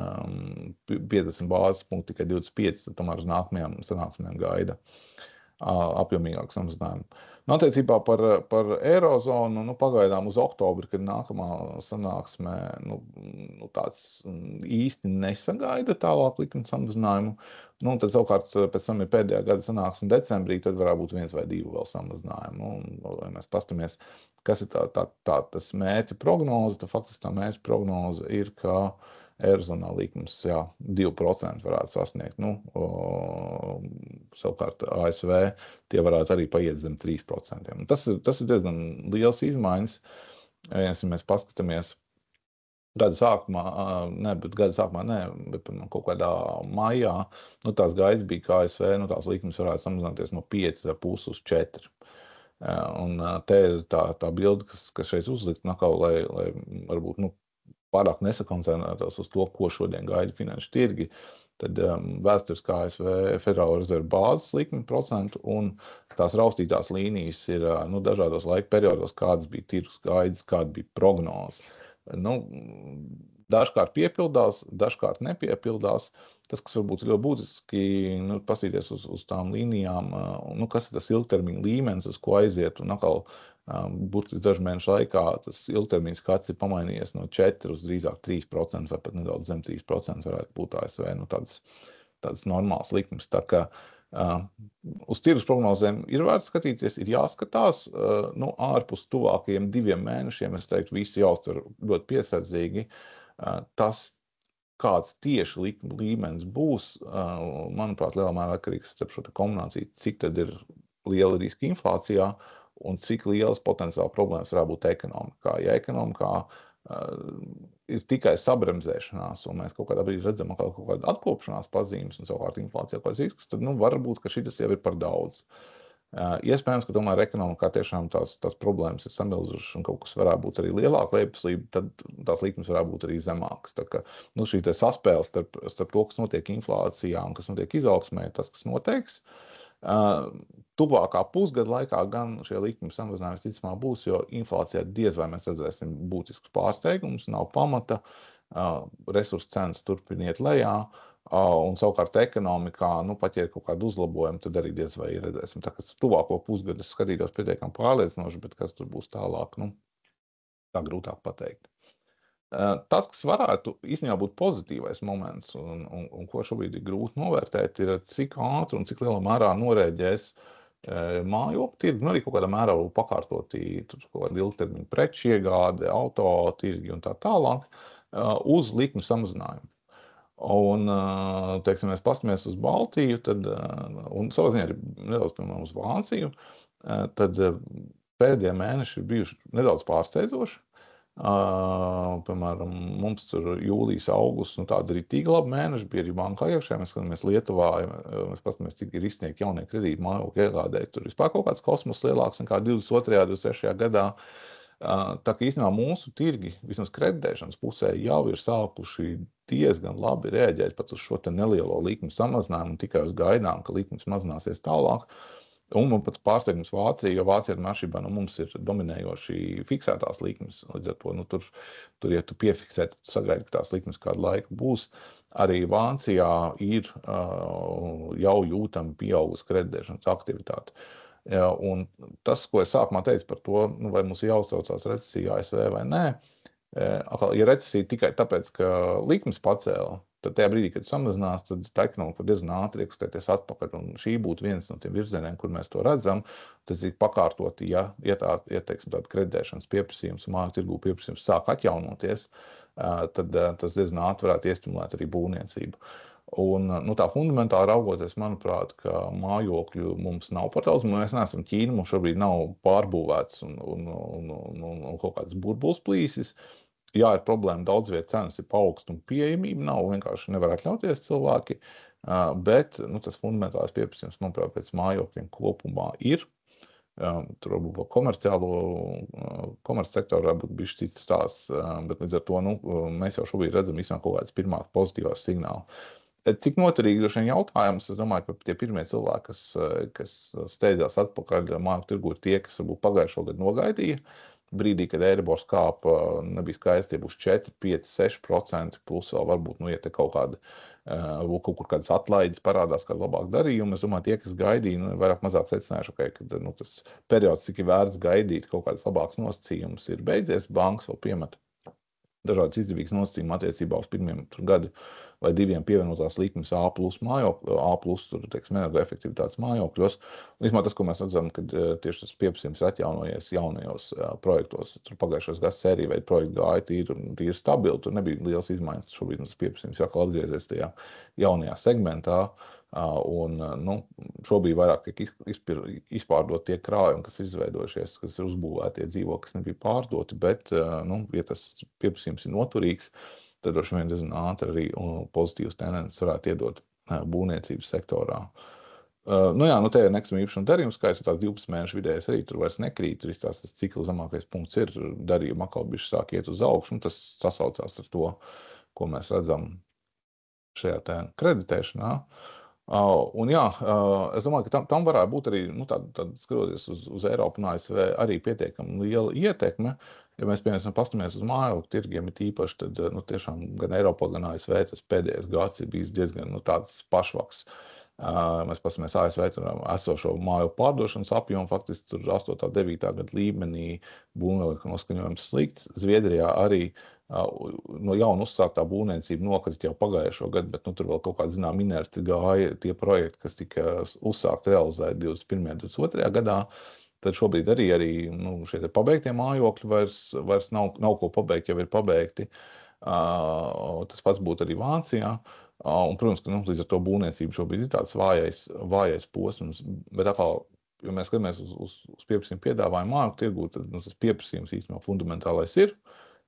50 bāzes punkti, tikai 25, tad tomēr uz nākamajām sanāksmēm gaida apjomīgāk samazinājumu. Attiecībā par Eirozonu, pagaidām uz oktobri, kad nākamā sanāksmē, tāds īsti nesagaida tālāk likuma samazinājumu. Tad savukārt pēc tam ir pēdējā gada sanāksme decembrī, tad varētu būt 1 vai 2 vēl samazinājumu. Ja mēs paskatāmies, kas ir tas mērķa prognoze, tad faktiski tā mērķa prognoze ir, ka Eirozonā likums 2% varētu sasniegt. Savukārt ASV tie varētu arī paiet zem 3%. Tas ir diezgan liels izmaiņas. Ja mēs paskatāmies gada sākumā, bet kaut kādā maijā, tās gaidas bija, ka ASV tās likmes varētu samazināties no 5,5 uz 4. Un te ir tā bilde, kas šeit uzlikt, lai varbūt pārāk nesakoncentrētos uz to, ko šodien gaida finanšu tirgi, tad vēsturiski ASV Federālā rezerve bāzes likmi procentu un tās raustītās līnijas ir dažādos laika periodos, kādas bija tirgus gaidas, kāda bija prognoze. Dažkārt piepildās, dažkārt nepiepildās. Tas, kas varbūt ļoti būtiski, paskatīties uz tām līnijām, kas ir tas ilgtermiņa līmenis, uz ko aiziet, un atkal burtiski dažu mēnešu laikā tas ilgtermiņa skats ir pamainījies no 4 uz drīzāk 3% vai pat nedaudz zem 3% varētu būt ASV, tādas normālas likmes. Tā kā uz tirgus prognozēm ir vērts skatīties, ir jāskatās, ārpus tuvākajiem 2 mēnešiem, es teiktu, visi jāuztver ļoti piesardzīgi. Tas, kāds tieši likuma līmenis būs, manuprāt, lielā mērā atkarīgs starp šo kombināciju, cik tad ir liela riska inflācijā un cik lielas potenciāli problēmas varētu būt ekonomikā. Ja ekonomikā ir tikai sabremzēšanās, un mēs kaut kādā brīdī redzam kaut kādu atkopšanās pazīmes un savukārt inflācijā kāds risks, tad varbūt, ka šitas jau ir par daudz. Iespējams, ka tomēr ekonomikā tiešām tās problēmas ir samilzušas un kaut kas varētu būt arī lielāka lejupslība, tad tās likmes varētu būt arī zemākas. Tā kā šī saspēle starp to, kas notiek inflācijā un kas notiek izaugsmē, tas, kas noteiks. Tuvākā pusgada laikā gan šie likumi samazinājumi ticamā būs, jo inflācijā diez vai mēs redzēsim būtiskus pārsteigumus, nav pamata, resursu cenas turpina iet lejā, un savukārt ekonomikā, pat ja ir kaut kāda uzlabojuma, tad arī diez vai redzēsim. Tā kā tuvāko pusgadu es skatītos pietiekami pārliecinoši, bet kas tur būs tālāk, tā grūtāk pateikt. Tas, kas varētu īstenībā būt pozitīvais moments un ko šobrīd ir grūti novērtēt, ir cik ātri un cik lielā mērā norēģēs mājokļu tirgi, arī kaut kādā mērā pakārtoti kaut kāda ilgtermiņa preču iegāde, auto tirgi un tā tālāk uz likmu samazinājumu. Un, teiksim, mēs paskatāmies uz Baltiju, un savā ziņā arī nedaudz, piemēram, uz Vāciju, tad pēdējie mēneši ir bijuši nedaudz pārsteidzoši. Piemēram, mums tur jūlijas, augusts, tādi arī tīk labi mēneši bija arī bankā iekšē. Mēs skatāmies Lietuvā, mēs paskatāmies, cik ir izsniegti jaunie kredīti mājokļu iegādē. Tur vispār kaut kāds kosmos lielāks nekā 22. 26. gadā. Tā kā īstenībā mūsu tirgi, vismaz kreditēšanas pusē, jau ir sākuši diezgan labi rēģēt pat uz šo te nelielo likmu samazinājumu un tikai uz gaidām, ka likmes mazināsies tālāk. Un man pat pārsteigums Vācija, jo Vācija ar atšķirībā no mums ir dominējoši fiksētās likmes. Līdz ar to, tur ja tu piefiksē, tad tu sagaidi, ka tās likmes kādu laiku būs. Arī Vācijā ir jau jūtami pieaugusi kreditēšanas aktivitāte. Un tas, ko es sākumā teicu par to, vai mums ir jāuztraucās recesija ASV vai nē, ja recesija tikai tāpēc, ka likmes pacēla, tad tajā brīdī, kad samazinās, tad tā ekonomika var diezgan ātri iekustēties atpakaļ. Un šī būtu viens no tiem virzieniem, kur mēs to redzam. Tas ir pakārtoti, ja teiksim, tāda kreditēšanas pieprasījums, māju tirgū pieprasījums sāk atjaunoties, tad tas diezgan ātri varētu iestimulēt arī būvniecību. Un tā fundamentāli raugoties, manuprāt, ka mājokļu mums nav par daudz. Mēs neesam Ķīna, mums šobrīd nav pārbūvēts un kaut kādas burbulis plīsis. Jā, ir problēma, daudz vietu cenas ir paaugst un pieejamība nav, vienkārši nevar atļauties cilvēki, bet tas fundamentālais pieprasījums, manuprāt, pēc mājokļiem kopumā ir. Tur varbūt komerc sektorā varbūt bišķi cits stāsts, bet līdz ar to mēs jau šobrīd redzam īstenībā kaut kādas pirmās pozitīvās signāli. Cik noturīgi droši vien jautājums, es domāju, ka tie pirmie cilvēki, kas steidzās atpakaļ mājokļu tirgū, ir tie, kas varbūt pagājušo gadu nogaidīja. Brīdī, kad Eiribors kāpa, nebija skaidrs, tie būs 4, 5, 6%, plus vēl varbūt, ja te kaut kur kādas atlaides parādās, kāda labāk darījuma. Es domāju, tie, kas gaidīja, vairāk mazāk secinājuši, ka tas periods, cik ir vērts gaidīt kaut kādas labākas nosacījumus, ir beidzies, bankas vēl piemeta dažādas izdevīgas nosacījumus attiecībā uz pirmiem gadu vai 2 pievienotās likmes A+ mājokļu, A+, teiksim, energoefektivitātes mājokļos. Un īstenībā tas, ko mēs redzam, kad tieši tas pieprasījums ir atjaunojies jaunajos projektos. Tur pagājušos gads sērija veida projekti gāja tīri stabili, tur nebija liels izmaiņas. Šobrīd tas pieprasījums jākal atgriezies tajā jaunajā segmentā. Un šobrīd vairāk tiek izpārdot tie krājumi, kas ir izveidojušies, kas ir uzbūvētie dzīvokļi, kas nebija pārdoti, bet, ja tas pieprasījums ir noturīgs, tad droši vien diezgan ātri arī pozitīvas tendences varētu iedot būvniecības sektorā. Te ir nekustamā īpašuma darījuma skaits, tās 12 mēnešu vidējais arī tur vairs nekrīt, tur tas cikla zemākais punkts ir, darījuma atkal bišķi sāk iet uz augšu, un tas sasaucās ar to, ko mēs redzam šajā kreditēšanā. Es domāju, ka tam varētu būt arī, skatoties uz Eiropu un ASV, arī pietiekami liela ietekme. Ja mēs, piemēram, paskatāmies uz mājokļu tirgiem, ir īpaši, tad tiešām gan Eiropā, gan ASV tas pēdējais gads ir bijis diezgan tāds pašvaks. Mēs paskatāmies ASV tur esošo māju pārdošanas apjomu, faktiski tur 8. 9. gada līmenī būvniecības noskaņojums slikts. Zviedrijā arī no jauna uzsāktā būvniecība nokrita jau pagājušo gadu, bet tur vēl kaut kāda zinām inerci gāja tie projekti, kas tika uzsākt realizēt 21. 22. gadā. Tad šobrīd arī šie pabeigtie mājokļi vairs nav ko pabeigt, jau ir pabeigti. Tas pats būtu arī Vācijā. Un, protams, ka līdz ar to būvniecība šobrīd ir tāds vājais posms, bet atkal, ja mēs skatāmies uz pieprasījumu piedāvājumu mājokļu tirgū, tad tas pieprasījums īstenībā fundamentālais ir.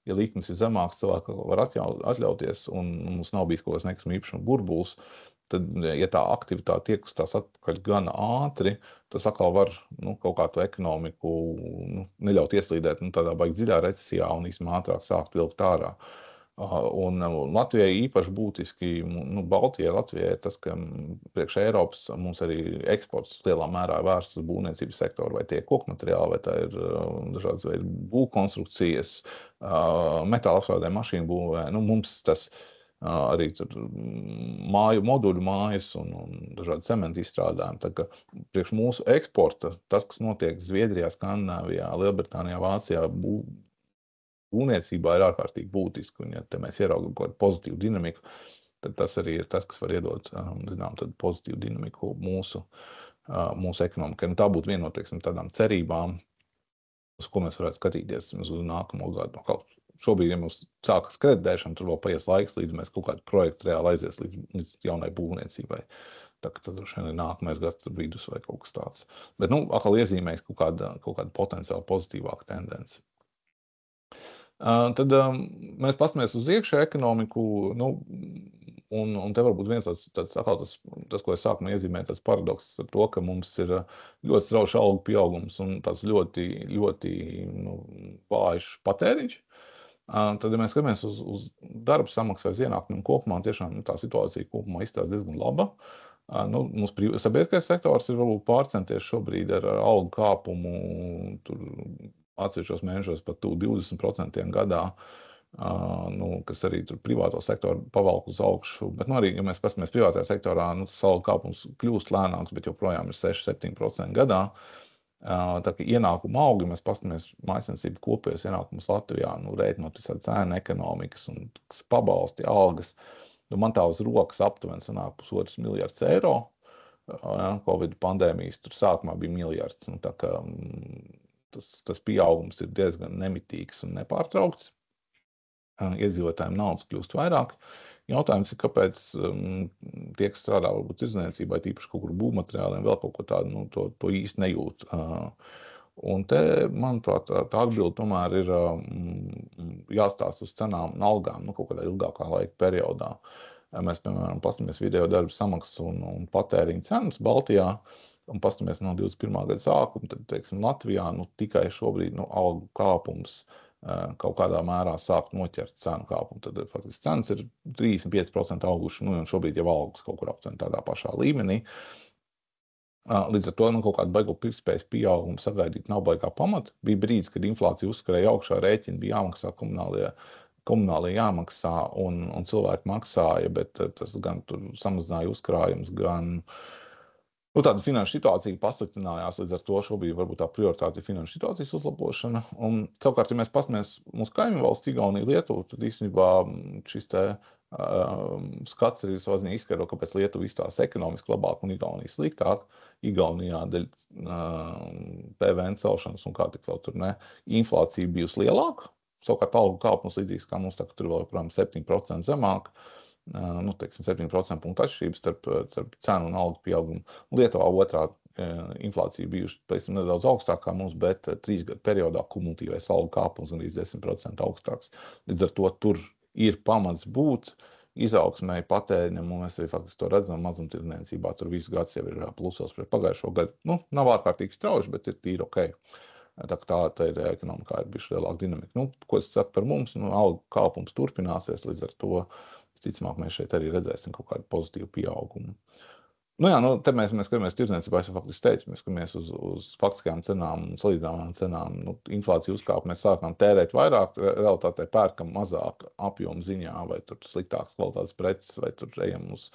Ja likmes ir zemāks, cilvēki var atļauties, un mums nav bijis kaut kāds nekustamo īpašumu burbulis, tad, ja tā aktivitāte tiekustās atpakaļ gan ātri, tas atkal var kaut kā to ekonomiku neļaut ieslīdēt tādā baigi dziļā recesijā un īstenībā ātrāk sākt vilkt ārā. Un Latvijai īpaši būtiski, Baltijai Latvijai ir tas, ka priekš Eiropas mums arī eksports lielā mērā vērsts uz būvniecības sektoru, vai tie ir kokmateriāli, vai tā ir dažādas veidi būvkonstrukcijas, metāla apstrādē, mašīnu būvē. Mums tas arī tur moduļu mājas un dažādi cementa izstrādājumi. Tā kā priekš mūsu eksporta, tas, kas notiek Zviedrijā, Skandināvijā, Lielbritānijā, Vācijā, būvniecībā ir ārkārtīgi būtiski, un ja te mēs ieraugam kaut kādu pozitīvu dinamiku, tad tas arī ir tas, kas var iedot, tādu pozitīvu dinamiku mūsu ekonomikai. Tā būtu viena no tādām cerībām, uz ko mēs varētu skatīties uz nākamo gadu. Šobrīd, ja mums sākas kreditēšana, tur vēl paies laiks, līdz mēs kaut kādu projektu reāli aizies līdz jaunai būvniecībai. Tā, tad droši vien ir nākamais gads vidus vai kaut kas tāds. Bet, atkal iezīmēs kaut kāda potenciāli pozitīvāka tendence. Tad mēs paskatāmies uz iekšējo ekonomiku, un te varbūt viens tas, ko es sākumā iezīmēju, tāds paradoks ar to, ka mums ir ļoti strauji algu pieaugums un tāds ļoti, ļoti vājš patēriņš. Tad, ja mēs skatāmies uz darba samaksu vai ienākumu kopumā, tiešām tā situācija kopumā izstāsta diezgan laba. Mums sabiedriskais sektors ir varbūt pārcenties šobrīd ar algu kāpumu atsevišķos mēnešos pat 20% gadā, kas arī tur privāto sektoru pavalk uz augšu. Bet arī, ja mēs paskatāmies privātajā sektorā, tas algu kāpums kļūst lēnāks, bet joprojām ir 6-7% gadā. Tā kā ienākuma augi, mēs paskatāmies mājsaimniecību kopējos ienākumus Latvijā, rēķinot visādi cēnu ekonomikas un kas pabalsti algas. Man tā uz rokas aptuveni sanāk 1,5 miljards eiro. Covid pandēmijas tur sākumā bija miljards. Tā kā tas pieaugums ir diezgan nemitīgs un nepārtraukts. Iedzīvotājiem naudas kļūst vairāk. Jautājums ir, kāpēc tie, kas strādā varbūt tirdzniecībā, tīpaši kaut kur būvmateriāliem, vēl kaut ko tādu, to īsti nejūt. Un te, manuprāt, tā atbilde tomēr ir jāstāsta uz cenām un algām kaut kādā ilgākā laika periodā. Mēs, piemēram, paskatāmies video darba samaksu un patēriņu cenas Baltijā, un paskatāmies no 21. gada sākuma, tad, teiksim, Latvijā tikai šobrīd algu kāpums kaut kādā mērā sāk noķert cenu kāpumu. Tad faktiski cenas ir 35% auguši, un šobrīd jau algas kaut kur aptuveni tādā pašā līmenī. Līdz ar to kaut kādu baigo pirktspējas pieaugumu sagaidīt nav baigā pamata. Bija brīdis, kad inflācija uzskrēja augšā, rēķini bija jāmaksā, komunālie jāmaksā, un cilvēki maksāja, bet tas gan tur samazināja uzkrājumus, gan tāda finanšu situācija pasliktinājās, līdz ar to šobrīd varbūt tā prioritāte ir finanšu situācijas uzlabošana. Un savukārt, ja mēs paskatāmies mūsu kaimiņu valsts Igauniju, Lietuvu, tad īstenībā šis skats arī savā ziņā izskaidro, kāpēc Lietuva izstāsta ekonomiski labāk un Igaunija sliktāk. Igaunijā dēļ PVN celšanas un kā tik vēl tur inflācija bijusi lielāka. Savukārt algu kāpums līdzīgs kā mums, tur vēl joprojām 7% zemāk. 7% punktu atšķirības starp cenu un algu pieaugumu. Lietuvā otrādi inflācija bijuši nedaudz augstākā mums, bet 3 gadu periodā kumulatīvais algu kāpums gan līdz 10% augstāks. Līdz ar to tur ir pamats būt izaugsmēji patēriņam, un mēs arī faktiski to redzam mazumtirdzniecībā. Tur visu gads jau ir plusos pret pagājušo gadu. Nav ārkārtīgi strauji, bet ir tīri ok. Tā ir ekonomikā ir bijuši lielāka dinamika. Ko es saku par mums? Algu kāpums turpināsies, līdz ar to visticamāk mēs šeit arī redzēsim kaut kādu pozitīvu pieaugumu. Te mēs skatāmies tirdzniecībā, es jau faktiski teicu, mēs skatāmies uz faktiskajām cenām un salīdzināmām cenām. Inflācija uzkāpa, mēs sākām tērēt vairāk, realitātē pērkam mazāk apjomu ziņā, vai tur sliktāks kvalitātes preces, vai tur ejam uz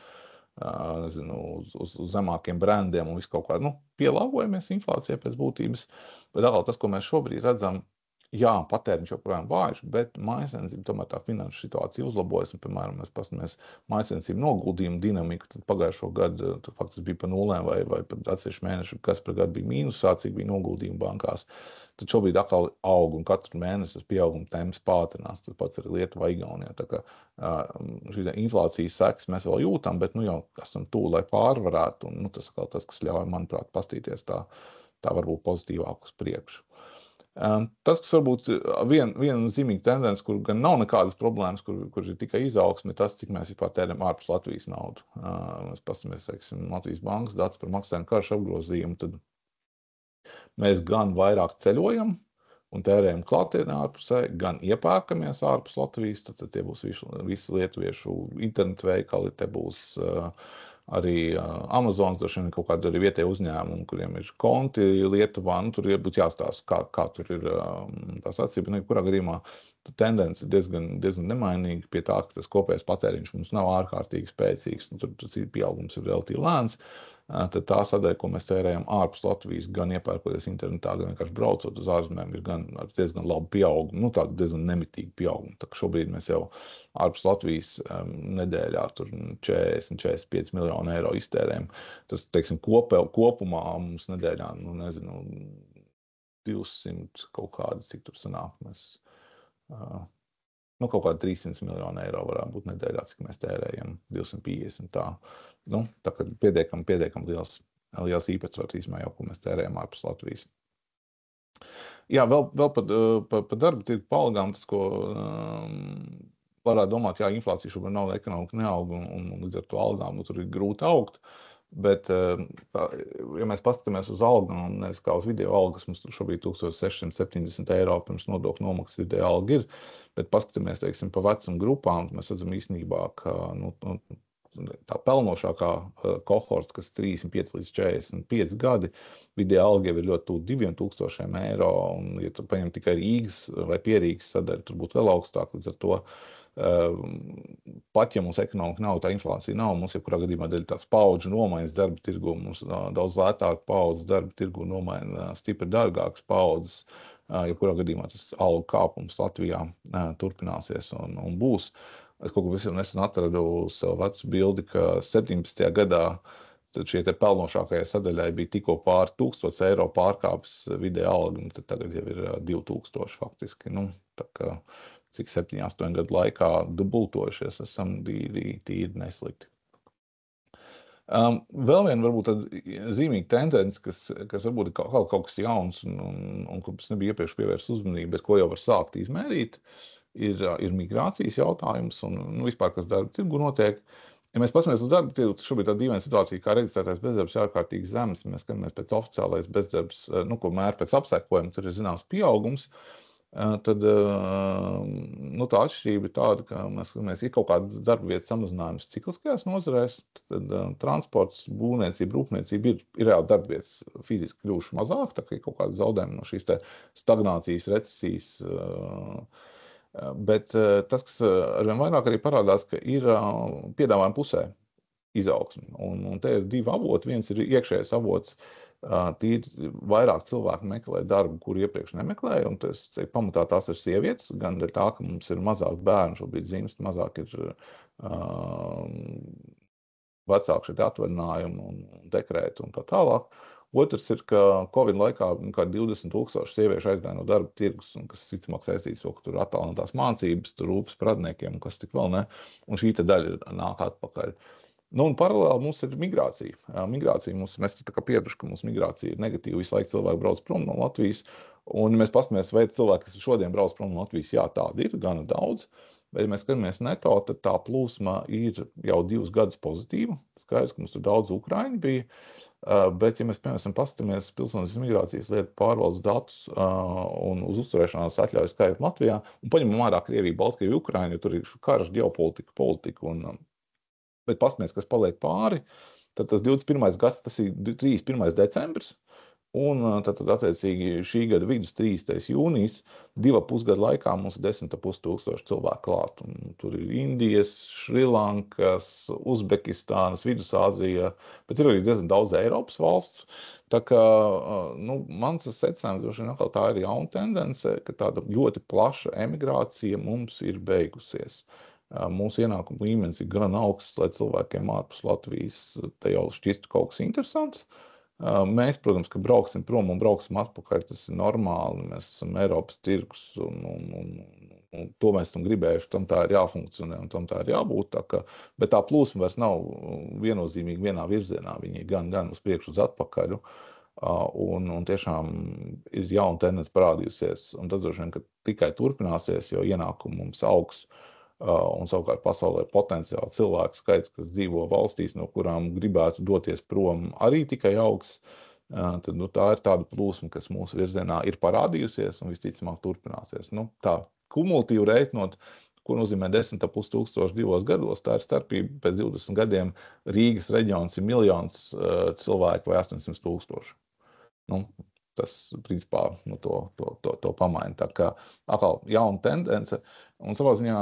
nezinu, uz zemākiem brandiem un visu kaut kā, pielāgojamies inflācijai pēc būtības. Bet atkal tas, ko mēs šobrīd redzam, jā, patēriņš joprojām vājš, bet mājsaimniecība tomēr tā finanšu situācija uzlabojas. Un, piemēram, mēs paskatāmies mājsaimniecību noguldījumu dinamiku, tad pagājušo gadu tur faktiski bija pa nulēm vai pat atsevišķi mēneši, kas par gadu bija mīnusā, cik bija noguldījumi bankās. Tad šobrīd atkal aug un katru mēnesi tas pieauguma temps pātrinās. Tas pats arī Lietuvā, Igaunijā. Tā kā šī inflācijas sekas mēs vēl jūtam, bet jau esam tuvu, lai pārvarētu. Un tas atkal tas, kas ļauj, manuprāt, pastīties tā varbūt pozitīvāk uz priekšu. Tas, kas varbūt viena zīmīga tendence, kur gan nav nekādas problēmas, kur ir tikai izaugsme, tas, cik mēs vispār tērējam ārpus Latvijas naudu. Mēs paskatāmies, teiksim, Latvijas bankas datus par maksājumu karšu apgrozījumu, tad mēs gan vairāk ceļojam un tērējam klātienē ārpusē, gan iepērkamies ārpus Latvijas, tad tie būs visi lietuviešu internetu veikali, te būs arī Amazonas, droši vien kaut kādi arī vietēji uzņēmumi, kuriem ir konti Lietuvā, tur būtu jāstāsta, kā tur ir tās atcība. Kurā gadījumā tendence ir diezgan nemainīga pie tā, ka tas kopējais patēriņš mums nav ārkārtīgi spēcīgs, tur tas pieaugums ir relatīvi lēns. Tad tā sadaļa, ko mēs tērējam ārpus Latvijas, gan iepērkoties internetā, gan vienkārši braucot uz ārzemēm, ir gan ar diezgan labu pieaugumu, tādu diezgan nemitīgu pieaugumu. Tā kā šobrīd mēs jau ārpus Latvijas nedēļā tur 40–45 miljonu eiro iztērējam. Tas, teiksim, kopumā mums nedēļā, 200 kaut kādi, cik tur sanāk, mēs kaut kādi 300 miljonu eiro varētu būt nedēļā, cik mēs tērējam, 250 tā. Tā kā pietiekam liels īpatsvars īsmē jau, ko mēs tērējam ārpus Latvijas. Jā, vēl par darba tirgu pa algām, tas, ko varētu domāt, jā, inflācija šobrīd nav, ekonomika neaug, un līdz ar to algām tur ir grūti augt. Bet, ja mēs paskatāmies uz algām, nevis kā uz video algas, mums šobrīd 1670 eiro pirms nodokļu nomaksas vidēja alga ir, bet paskatāmies, teiksim, pa vecuma grupām, mēs redzam īstenībā, ka tā pelnošākā kohorta, kas 35 līdz 45 gadi, vidēja alga jau ir ļoti tuvu 2000 eiro, un ja tu paņem tikai Rīgas vai Pierīgas sadaļu, tur būtu vēl augstāk, līdz ar to pat, ja mums ekonomika nav, tā inflācija nav, mums jebkurā gadījumā dēļ tās paudžu nomaiņas darba tirgu, mums daudz lētāk paudzes darba tirgu nomaina stipri dārgākas paudzes, jebkurā gadījumā tas algu kāpums Latvijā turpināsies un būs. Es kaut ko visam nesen atradu savu vecu bildi, ka 17. gadā tad šie te pelnošākajai sadaļai bija tikko pār 1000 eiro pārkāpis vidēja alga, tad tagad jau ir 2000 faktiski. Tā kā cik 7–8 gadu laikā dubultojušies, esam tīri neslikti. Vēl viena varbūt tāda zīmīga tendence, kas varbūt ir kaut kas jauns un kurš nebija iepriekš pievērst uzmanību, bet ko jau var sākt izmērīt, ir migrācijas jautājums un vispār, kas darba tirgu notiek. Ja mēs paskatāmies uz darba tirgu, šobrīd tāda dīvaina situācija, kā reģistrētais bezdarbs ir ārkārtīgi zems. Mēs skatāmies pēc oficiālais bezdarbs, ko mēr pēc apsekojuma, tur ir zināms pieaugums. Tad tā atšķirība ir tāda, ka mēs skatāmies, ir kaut kāda darba vietas samazinājums cikliskajās nozarēs, tad transports, būvniecība, rūpniecība ir reāli darba vietas fiziski kļuvuši mazāk, tā kā ir kaut kāda zaudējuma no šīs te stagnācijas, recesijas. Bet tas, kas arvien vairāk arī parādās, ka ir piedāvājuma pusē izaugsme. Un te ir divi avoti. Viens ir iekšējais avots, tīri vairāk cilvēku meklē darbu, kuru iepriekš nemeklēja, un tas pamatā tās ir sievietes, gan dēļ tā, ka mums ir mazāk bērnu šobrīd dzimst, mazāk ir vecāku šeit atvaļinājumu un dekrētu un tā tālāk. Otrs ir, ka Covid laikā 20 000 sieviešu aizgāja no darba tirgus, un kas ticamāk saistīts to, ka tur attālinātās mācības, tur rūpes par radniekiem, un kas tik vēl ne, un šī te daļa nāk atpakaļ. Un paralēli mums ir migrācija. Mēs tā kā pieraduši, ka mums migrācija ir negatīva, visu laiku cilvēki brauc prom no Latvijas, un mēs paskatāmies, vai cilvēki, kas šodien brauc prom no Latvijas, jā, tādi ir, gana daudz, bet ja mēs skatāmies neto, tad tā plūsma ir jau 2 gadus pozitīva. Skaidrs, ka mums tur daudz Ukraiņu bija, bet, ja mēs, piemēram, paskatāmies pilsoniskās migrācijas lietu pārvaldes datus un uz uzturēšanās atļauju skaitu Latvijā, un paņemam ārā Krieviju, Baltkrieviju, Ukraiņu, tur ir karš, ģeopolitika, bet paskatāmies, kas paliek pāri, tad tas 21. gads, tas ir 31. decembris, Un tad attiecīgi šī gada vidus 30. jūnijas, 2,5 gadu laikā mums ir 10,5 tūkstoši cilvēku klāt. Un tur ir Indijas, Šrilankas, Uzbekistānas, Vidusāzija, bet ir arī diezgan daudz Eiropas valsts. Tā kā nu, mans secinājums droši vien atkal tā ir jauna tendence, ka tāda ļoti plaša emigrācija mums ir beigusies. Mūsu ienākuma līmenis ir gan augsts, lai cilvēkiem ārpus Latvijas te jau šķistu kaut kas interesants. Mēs, protams, ka brauksim prom un brauksim atpakaļ, tas ir normāli, mēs esam Eiropas tirgus un to mēs esam gribējuši, tam tā ir jāfunkcionē un tam tā ir jābūt, bet tā plūsma vairs nav viennozīmīgi vienā virzienā, viņi ir gan uz priekšu uz atpakaļ, un tiešām ir jauna tendence parādījusies, un tas droši vien, ka tikai turpināsies, jo ienākumu mums augs. Un savukārt pasaulē potenciāli cilvēku skaits, kas dzīvo valstīs, no kurām gribētu doties prom, arī tikai augs. Tad tā ir tāda plūsma, kas mūsu virzienā ir parādījusies un visticamāk turpināsies. Tā kumulatīvi reiķinot, ko nozīmē 10,5 tūkstoši 2 gados, tā ir starpība pēc 20 gadiem. Rīgas reģions ir 1 miljons cilvēku vai 800 tūkstoši. Tas, principā, to pamaina. Tā kā atkal jauna tendence, un savā ziņā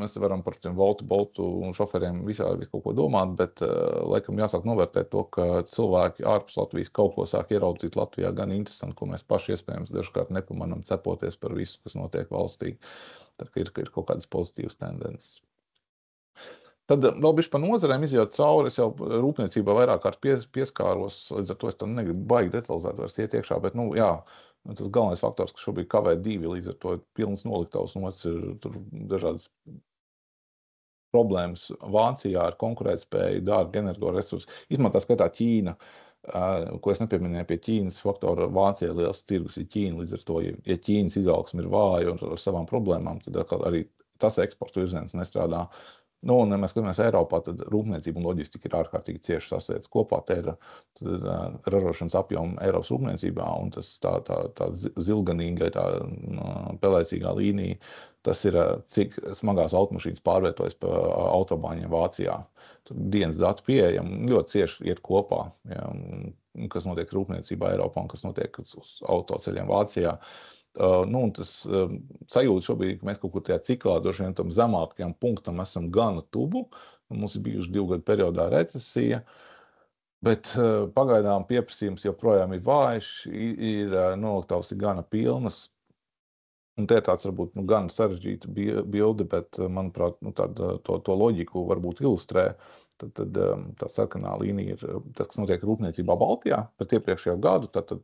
mēs varam par tiem Boltu šoferiem visādi kaut ko domāt, bet laikam jāsāk novērtēt to, ka cilvēki ārpus Latvijas kaut ko sāk ieraudzīt Latvijā gan interesanti, ko mēs paši iespējams dažkārt nepamanām, cepoties par visu, kas notiek valstī. Tā kā ir kaut kādas pozitīvas tendences. Tad vēl bišķi par nozarēm izjūt cauri, es jau rūpniecībā vairāk kārt pieskāros, līdz ar to es tam negribu baigi detalizēt vairs iet iekšā, bet, tas galvenais faktors, ka šobrīd kavē 2, līdz ar to ir pilns noliktavs, un ir tur dažādas problēmas Vācijā ar konkurētspēju, dārgi energoresursi. Izmantā skatā Ķīna, ko es nepieminēju pie Ķīnas faktora, Vācijā liels tirgus ir Ķīna, līdz ar to, ja Ķīnas izaugsme ir vāja un ar savām problēmām, tad arī tas eksporta virziens nestrādā. Un, ja mēs skatāmies Eiropā, tad rūpniecība un loģistika ir ārkārtīgi cieši sasvietas kopā. Te ir ražošanas apjoma Eiropas rūpniecībā, un tas tā zilganīgai, tā pelēcīgā līnija, tas ir, cik smagās automašīnas pārvietojas pa autobāņiem Vācijā. Tur dienas dati pieejami, ļoti cieši iet kopā, kas notiek rūpniecībā Eiropā un kas notiek uz autoceļiem Vācijā. Un tas sajūta šobrīd, ka mēs kaut kur tajā ciklā droši vien tam zemākajam punktam esam gana tuvu. Mums ir bijuši 2 gadu periodā recesija, bet pagaidām pieprasījums joprojām ir vājš, ir noliktavas ir gana pilnas. Un te ir tāds varbūt gan sarežģīta bilde, bet, manuprāt, to loģiku varbūt ilustrē. Tad tā sarkanā līnija ir tas, kas notiek rūpniecībā Baltijā pret iepriekšējo gadu, tad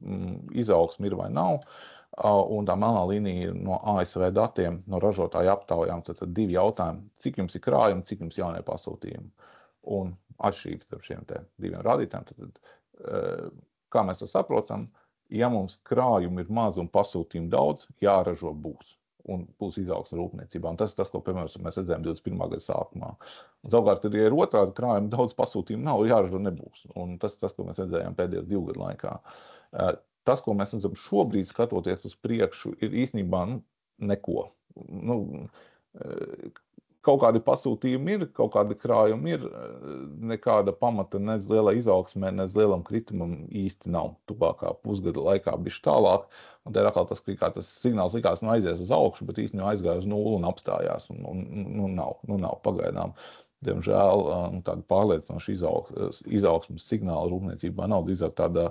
izaugsme ir vai nav. Un tā melnā līnija ir no ASV datiem, no ražotāju aptaujām, tad 2 jautājumi, cik jums ir krājumi, cik jums jaunie pasūtījumi. Un atšķirības starp šiem 2 rādītājiem, tad kā mēs to saprotam, ja mums krājumi ir maz un pasūtījumi daudz, jāražo būs. Un būs izaugsme rūpniecībā. Un tas, ko, piemēram, mēs redzējām 21. gada sākumā. Un savukārt, ja ir otrādi krājumi, daudz pasūtījumu nav, jāražo nebūs. Un tas, ko mēs redzējām pēdējo 2 gadu laikā. Tas, ko mēs redzam šobrīd, skatoties uz priekšu, ir īstenībā neko. Kaut kādi pasūtījumi ir, kaut kādi krājumi ir, nekāda pamata nec lielai izaugsmē, nec lielam kritumam īsti nav. Tuvākā pusgada laikā bišķi tālāk. Un te ir atkal tas signāls likās, aizies uz augšu, bet īstenībā aizgāja uz 0 un apstājās. Nav pagaidām. Diemžēl tāda pārliecinoša izaugsmes signāla rūpniecībā nav. Drīzāk tāda,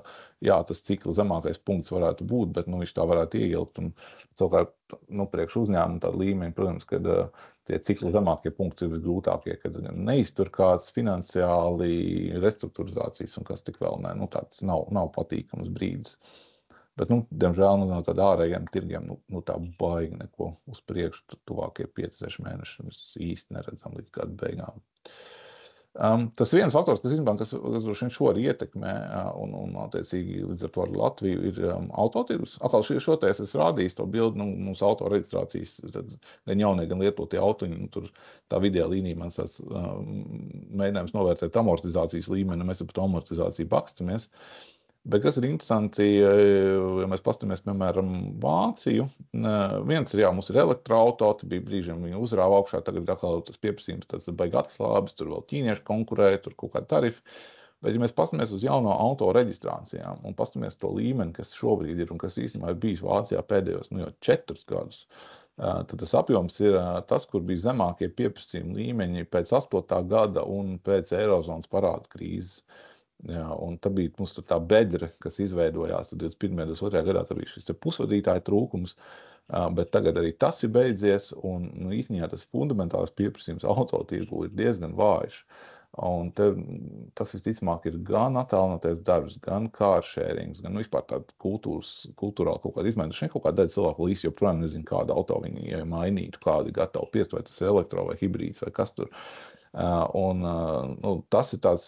tas cikla zemākais punkts varētu būt, bet viņš tā varētu ieilgt. Un savukārt, priekš uzņēmumu tāda līmeņa, protams, kad tie cikla zemākie punkti ir grūtākie, kad neiztur kāds finansiāli restruktūrizācijas un kas tik vēl ne. Tāds nav patīkams brīdis. Bet, diemžēl, no tāda ārējiem tirgiem, tā baigi neko uz priekšu, tuvākie 5-6 mēneši mēs īsti neredzam līdz gada beigām. Tas viens faktors, kas droši vien šo arī ietekmē, un attiecīgi līdz ar to ar Latviju, ir autotirgus. Atkal šo te es rādījis to bildi, mums autoreģistrācijas, gan jaunie, gan lietotie autoņi, tur tā vidējā līnija man tāds mēģinājums novērtēt amortizācijas līmeni, mēs par to amortizāciju bakstamies. Bet kas ir interesanti, ja mēs paskatāmies, piemēram, Vāciju, viens ir, mums ir elektroauto, bija brīžiem viņi uzrāva augšā, tagad atkal tas pieprasījums, tas baigi atslābis, tur vēl ķīnieši konkurē, tur kaut kādi tarifi. Bet, ja mēs paskatāmies uz jauno auto reģistrācijām un paskatāmies to līmeni, kas šobrīd ir un kas īstenībā ir bijis Vācijā pēdējos jau 4 gadus, tad tas apjoms ir tas, kur bija zemākie pieprasījuma līmeņi pēc 8. gada un pēc Eirozonas parādu krīzes. Jā, un tad bija mums tur tā bedre, kas izveidojās 21. un 22. gadā, tur bija šis pusvadītāja trūkums, bet tagad arī tas ir beidzies, un īstenībā tas fundamentāls pieprasījums autotirgu ir diezgan vājš. Un tas visticamāk ir gan attālinātais darbs, gan kāršērings, gan vispār tāda kultūrāla kaut kāda izmaiņa. Šeit kaut kāda daļa cilvēku līdz joprojām nezinu, kādu auto viņi mainītu, kādu gatavu pirkt, vai tas ir elektro vai hibrīds vai kas tur. Tas ir tāds,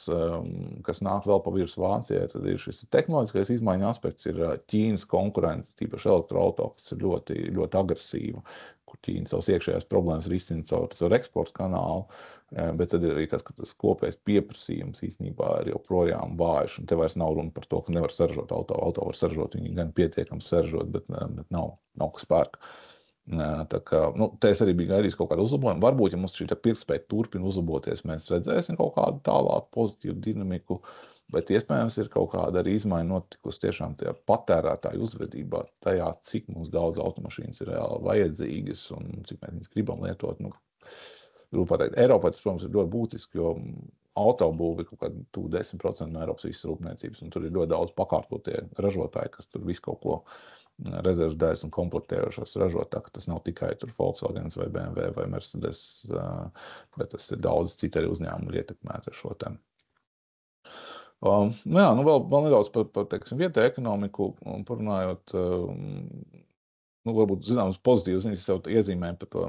kas nāk vēl pa virs Vācijai, tad ir šis tehnoloģiskais izmaiņu aspekts, ir Ķīnas konkurence, tīpaši elektroauto, kas ir ļoti, ļoti agresīva, kur Ķīna savas iekšējās problēmas risina caur eksporta kanālu, bet tad ir arī tas, ka tas kopējais pieprasījums īstenībā ir joprojām vājš, un te vairs nav runa par to, ka nevar saražot auto var saražot, viņi gan pietiekami saražot, bet nav spēka. Tā kā, te es arī biju gaidījis kaut kādu uzlabojumu. Varbūt, ja mums šī pirktspēja turpina uzlaboties, mēs redzēsim kaut kādu tālāku pozitīvu dinamiku, bet iespējams ir kaut kāda arī izmaiņa notikusi tiešām tajā patērētāju uzvedībā, tajā, cik mums daudz automašīnas ir reāli vajadzīgas un cik mēs viņas gribam lietot. Grūti pateikt. Eiropā tas, protams, ir ļoti būtiski, jo autobūve ir kaut kāda 10% no Eiropas visas rūpniecības, un tur ir ļoti daudz pakārtotie ražotāji, kas tur visu kaut ko rezerves daļas un komplektējošos ražot, tā ka tas nav tikai tur Volkswagen vai BMW vai Mercedes, vai tas ir daudz citi arī uzņēmumi ietekmēti ar šo tēmu. Vēl nedaudz par vietēju ekonomiku un parunājot, varbūt zināmas pozitīvas ziņas sev iezīmēm par to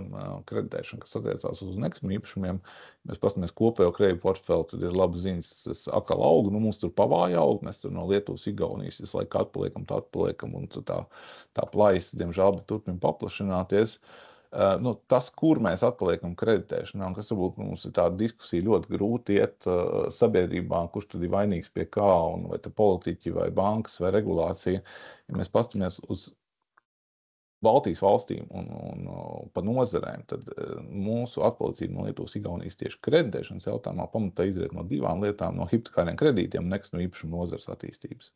kreditēšanu, kas attiecās uz nekustamiem īpašumiem. Mēs paskatāmies kopējo kredītu portfeli, tad ir labas ziņas, tas atkal aug, mums tur pavāja aug, mēs tur no Lietuvas, Igaunijas visu laiku atpaliekam, un tā plaisa, diemžēl, turpina paplašināties. Tas, kur mēs atpaliekam kreditēšanā, un kas varbūt mums ir tāda diskusija ļoti grūti iet sabiedrībā, kurš tad ir vainīgs pie kā, un vai te politiķi, vai bankas, vai regulācija, ja mēs paskatāmies uz Baltijas valstīm un pa nozarēm, tad mūsu atpalicība no Lietuvas, Igaunijas tieši kreditēšanas jautājumā pamatā izriet no 2 lietām, no hipotekāriem kredītiem un nekustamo īpašumu nozares attīstības.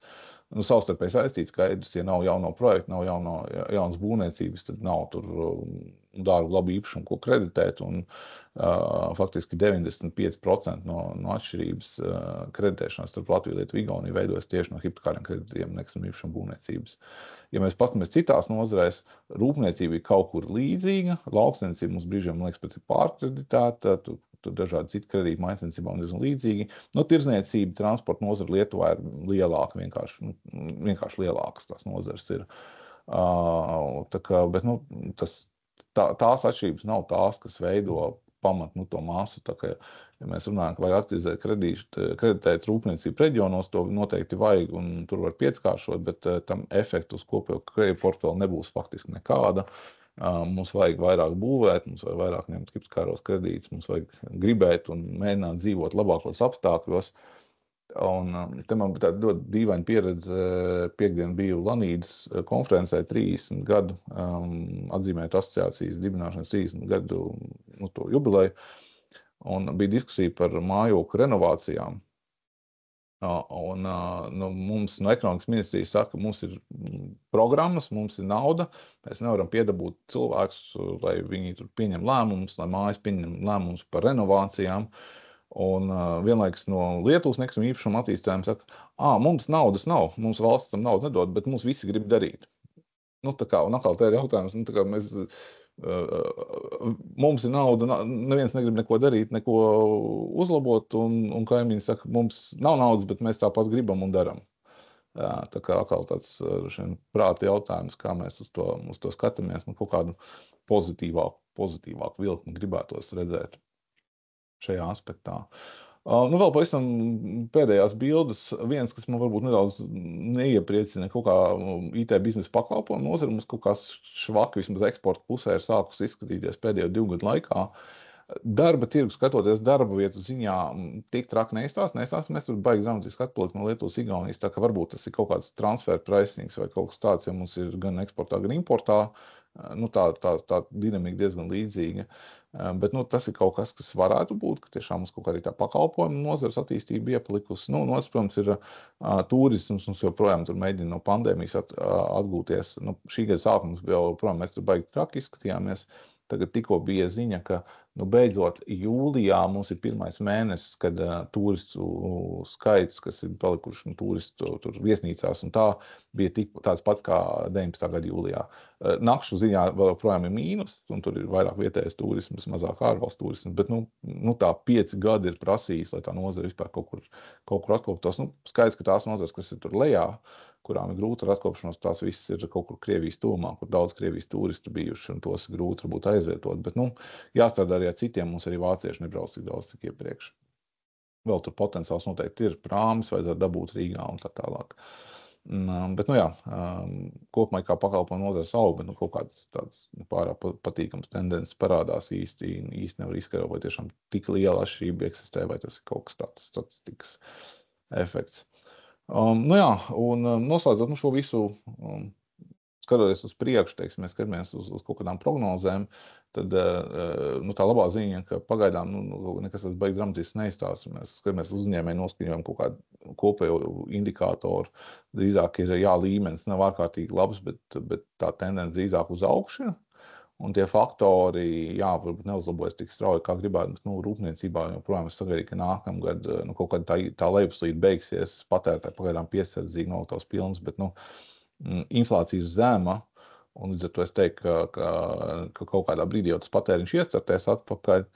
Savstarpēji saistīts skaidrs, ja nav jauno projektu, nav jaunas būvniecības, tad nav tur dārgu labu īpašumu, ko kreditēt, un faktiski 95% no atšķirības kreditēšanas starp Latviju, Lietuvu, Igauniju veidojas tieši no hipotekāriem kredītiem un nekustamo īpašumu būvniecības. Ja mēs paskatāmies citās nozarēs, rūpniecība ir kaut kur līdzīga, lauksaimniecība mums brīžiem, man liekas, pat ir pārkreditēta, tur dažādi citi kredīti mājsaimniecībā un diezgan līdzīgi. Tirzniecība, transporta nozara Lietuvā ir lielāka, vienkārši lielākas tās nozares ir. Tās atšķirības nav tās, kas veido pamat to masu. Tā kā, ja mēs runājam, ka vajag aktivizēt kreditēt rūpniecību reģionos, to noteikti vajag un tur var pieckāršot, bet tam efektu uz kopējo kredītu portfeli nebūs faktiski nekāda. Mums vajag vairāk būvēt, mums vajag vairāk ņemt hipotekāros kredītus, mums vajag gribēt un mēģināt dzīvot labākos apstākļos. Un te man bija tāda ļoti dīvaina pieredze. Piektdien biju Lanīdas konferencē 30 gadu, atzīmēt asociācijas dibināšanas 30 gadu to jubileju. Un bija diskusija par mājokļu renovācijām. Mums no ekonomikas ministrijas saka, mums ir programmas, mums ir nauda, mēs nevaram piedabūt cilvēkus, lai viņi tur pieņem lēmumus, lai mājas pieņem lēmumus par renovācijām. Un vienlaikus no Lietuvas nekustamo īpašumu attīstājiem saka, mums naudas nav, mums valsts tam naudu nedod, bet mums visi grib darīt. Un atkal te ir jautājums, mums ir nauda, neviens negrib neko darīt, neko uzlabot, un kaimiņi saka, mums nav naudas, bet mēs tāpat gribam un daram. Tā kā atkal tāds prāta jautājums, kā mēs uz to skatāmies, kaut kādu pozitīvāku vilkni gribētos redzēt šajā aspektā. Vēl pavisam pēdējās bildes, viens, kas man varbūt nedaudz neiepriecina, kaut kā IT biznesa pakalpojumu nozara, mums kaut kā švaki vismaz eksporta pusē ir sākus izskatīties pēdējo 2 gadu laikā. Darba tirgu skatoties darba vietu ziņā tik traki neizstāst, mēs tur baigi dramatiski atpalikt no Lietuvas, Igaunijas, tā ka varbūt tas ir kaut kāds transfer pricings vai kaut kas tāds, ja mums ir gan eksportā, gan importā. Tā dinamika diezgan līdzīga. Bet tas ir kaut kas, kas varētu būt, ka tiešām mums kaut kā arī tā pakalpojumu nozares attīstība iepalikusi. Otrs, protams, ir turisms. Mums joprojām tur mēģina no pandēmijas atgūties. Šī gada sākums bija joprojām, mēs tur baigi traki izskatījāmies. Tagad tikko bija ziņa, ka beidzot jūlijā mums ir pirmais mēnesis, kad turistu skaits, kas ir palikuši turistu tur viesnīcās, un tā bija tāds pats kā 19. gada jūlijā. Nakšu ziņā vēl joprojām ir mīnus, un tur ir vairāk vietējais turisms, mazāk ārvalstu turisms, bet tā 5 gadi ir prasījis, lai tā nozara vispār kaut kur atkoptos. Skaidrs, ka tās nozares, kas ir tur lejā, kurām ir grūti ar atkopšanos, tās visas ir kaut kur Krievijas tūmā, kur daudz Krievijas turistu bijuši, un tos ir grūti varbūt aizvietot. Bet, jāstrādā arī ar citiem, mums arī vācieši nebrauc tik daudz, cik iepriekš. Vēl tur potenciāls noteikti ir, prāmis vajadzētu dabūt Rīgā un tā tālāk. Bet, kopumā kā pakalpojumu nozars aug, bet kaut kāds tāds pārāk patīkams tendences parādās īsti nevar izskaidrot, vai tiešām tik liela atšķirība eksistē, vai tas ir kaut kas tāds statistikas efekts. Un noslēdzot šo visu, skatoties uz priekšu, mēs skatāmies uz kaut kādām prognozēm, tad tā labā ziņa, ka pagaidām nekas tāds baigi dramatisks neizstāsta. Mēs skatāmies uz uzņēmēju noskaņojumu kaut kādu kopējo indikātoru. Drīzāk ir līmenis nav ārkārtīgi labs, bet tā tendence drīzāk uz augšu. Un tie faktori, varbūt neuzlabojas tik strauji, kā gribētu, bet rūpniecībā joprojām es sagaidīju, ka nākamgad kaut kāda tā lejupslīde beigsies, patērētāji pagaidām piesardzīgi nav tās pilnas, bet inflācija ir zema, un līdz ar to es teiktu, ka kaut kādā brīdī jau tas patēriņš iestartēs atpakaļ,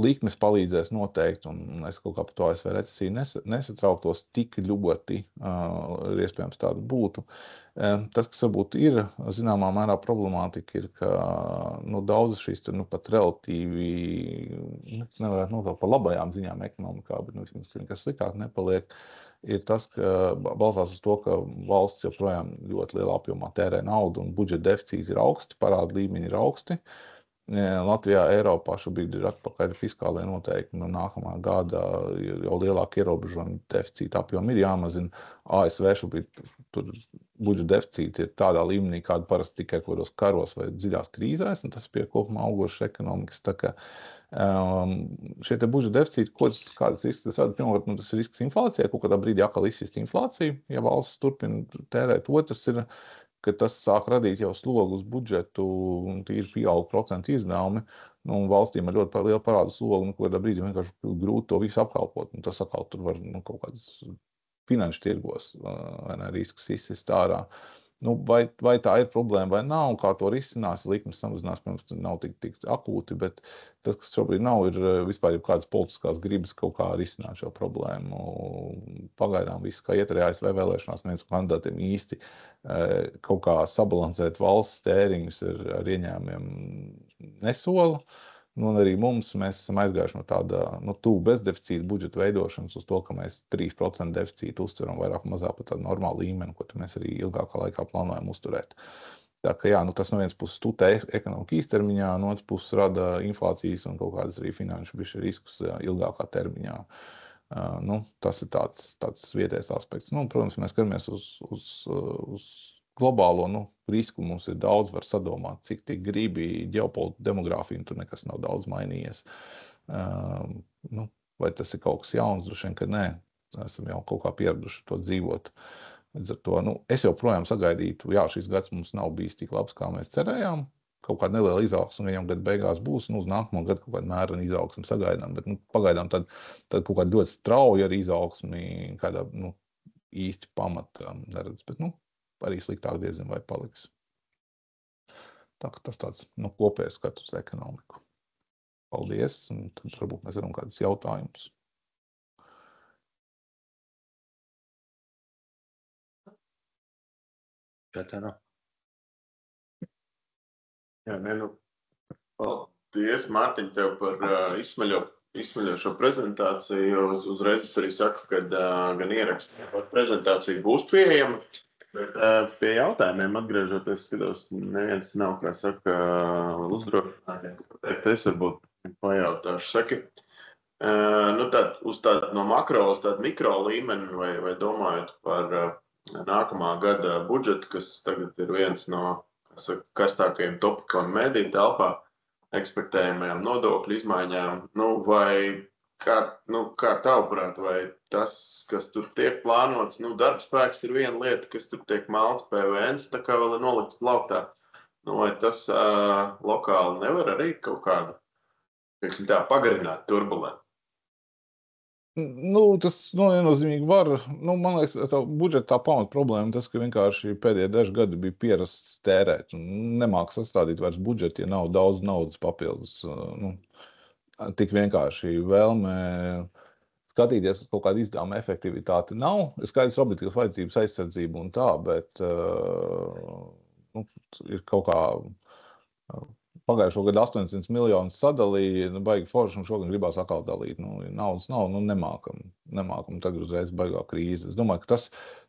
likmes palīdzēs noteikti, un es kaut kā par to ASV recesiju nesatrauktos tik ļoti, iespējams tāda būtu. Tas, kas varbūt ir zināmā mērā problemātika, ir, ka daudzas šīs pat relatīvi nevarētu nosaukt par labajām ziņām ekonomikā, bet vismaz nekas sliktāk nepaliek, ir tas, ka balstās uz to, ka valsts joprojām ļoti lielā apjomā tērē naudu un budžeta deficīti ir augsti, parāda līmeņi ir augsti. Latvijā, Eiropā šobrīd ir atpakaļ fiskālajie noteikumi, no nākamā gada jau lielāki ierobežojumi, deficīta apjomi ir jāmazina. ASV šobrīd tur budžeta deficīti ir tādā līmenī, kāda parasti tikai kādos karos vai dziļās krīzēs, un tas pie kopumā augošas ekonomikas. Tā kā šie te budžeta deficīti, kādas risks tas rada? Pirmkārt, tas ir risks inflācijai, kaut kādā brīdī atkal izsist inflāciju, ja valsts turpina tērēt. Otrs ir, ka tas sāk radīt jau slogu uz budžetu un tīri pieaug procentu izdevumi. Valstīm ar ļoti lielu parādu slogu, kādā brīdī vienkārši grūti to visu apkalpot. Tas atkal tur var kaut kādas finanšu tirgos riskus izsist ārā. Vai tā ir problēma vai nav, kā to risinās, likmes samazinās, protams, nav tik akūti, bet tas, kas šobrīd nav, ir vispār kādas politiskās gribas kaut kā risināt šo problēmu. Pagaidām viss, kā iet arī ASV vēlēšanās, viens kandidātiem īsti kaut kā sabalansēt valsts tēriņus ar ieņēmumiem nesola. Un arī mēs esam aizgājuši no tāda tuvu bezdeficīta budžeta veidošanas uz to, ka mēs 3% deficītu uztveram vairāk mazāk par tādu normālu līmeni, ko mēs arī ilgākā laikā plānojam uzturēt. Tā kā tas no vienas puses tutē ekonomika īstermiņā, no otras puses rada inflācijas un kaut kādas arī finanšu riskus ilgākā termiņā. Tas ir tāds vietējais aspekts. Protams, mēs skatāmies uz globālo risku, mums ir daudz, var sadomāt, cik tik gribi ģeopolitika, demogrāfija, un tur nekas nav daudz mainījies. Vai tas ir kaut kas jauns? Droši vien, ka nē. Esam jau kaut kā pieraduši to dzīvot. Līdz ar to, es joprojām sagaidītu, šis gads mums nav bijis tik labs, kā mēs cerējām. Kaut kāda neliela izaugsme vienam gadu beigās būs, uz nākamo gadu kaut kāda mērena izaugsme sagaidām, bet pagaidām tad kaut kāda ļoti strauja ar izaugsmi, kādā īsti pamata neredz, bet arī sliktāk diezin vai paliks. Tā ka tas tāds kopējs skats uz ekonomiku. Paldies, un tad varbūt mēs varam kādus jautājumus. Paldies, Mārtiņ, tev par izsmeļošo prezentāciju. Uzreiz es arī saku, ka gan ieraksti par prezentāciju būs pieejama. Bet pie jautājumiem atgriežoties, skatos, neviens nav, kā saka, uzdrošināts. Es varbūt pajautāšu, saki. Uz tādu no makro uz tādu mikro līmeni vai domājot par nākamā gada budžetu, kas tagad ir viens no karstākajiem topikām mediju telpā. ekspektējamajām nodokļu izmaiņām. Vai kā tavuprāt, vai tas, kas tur tiek plānots, darbspēks ir viena lieta, kas tur tiek malts PVN, tā kā vēl ir nolikts plauktā. Vai tas lokāli nevar arī kaut kādu, teiksim tā, pagarināt turbulenci? Tas viennozīmīgi var. Man liekas, tā budžeta tā pamat problēma tas, ka vienkārši pēdējie daži gadi bija pierasts tērēt. Nemāk sastādīt vairs budžetu, ja nav daudz naudas papildus. Tik vienkārši vēlme skatīties uz kaut kādu izdevumu efektivitāti nav. Ir skaidrs objektīvas vajadzības aizsardzību un tā, bet ir kaut kā pagājušo gadu 800 miljonus sadalīja, baigi forši, un šogad gribās atkal dalīt. Naudas nav, nemākam tagad uzreiz baigā krīze. Es domāju, ka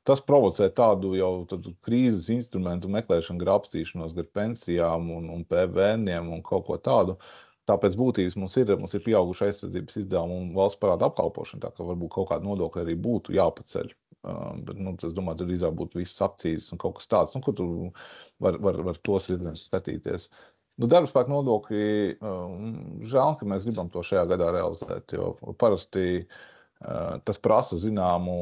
tas provocē tādu jau krīzes instrumentu meklēšanu, grabstīšanos gar pensijām un PVN-iem un kaut ko tādu. Tāpēc būtības mums ir pieauguša aizsardzības izdevuma un valsts parāda apkalpošana, tā ka varbūt kaut kāda nodokļa arī būtu jāpaceļ. Bet es domāju, tur drīzāk būtu visas akcijas un kaut kas tāds, kur tu var tos virzienus skatīties. Darbspēka nodokļi, žēl, ka mēs gribam to šajā gadā realizēt, jo parasti tas prasa zināmu,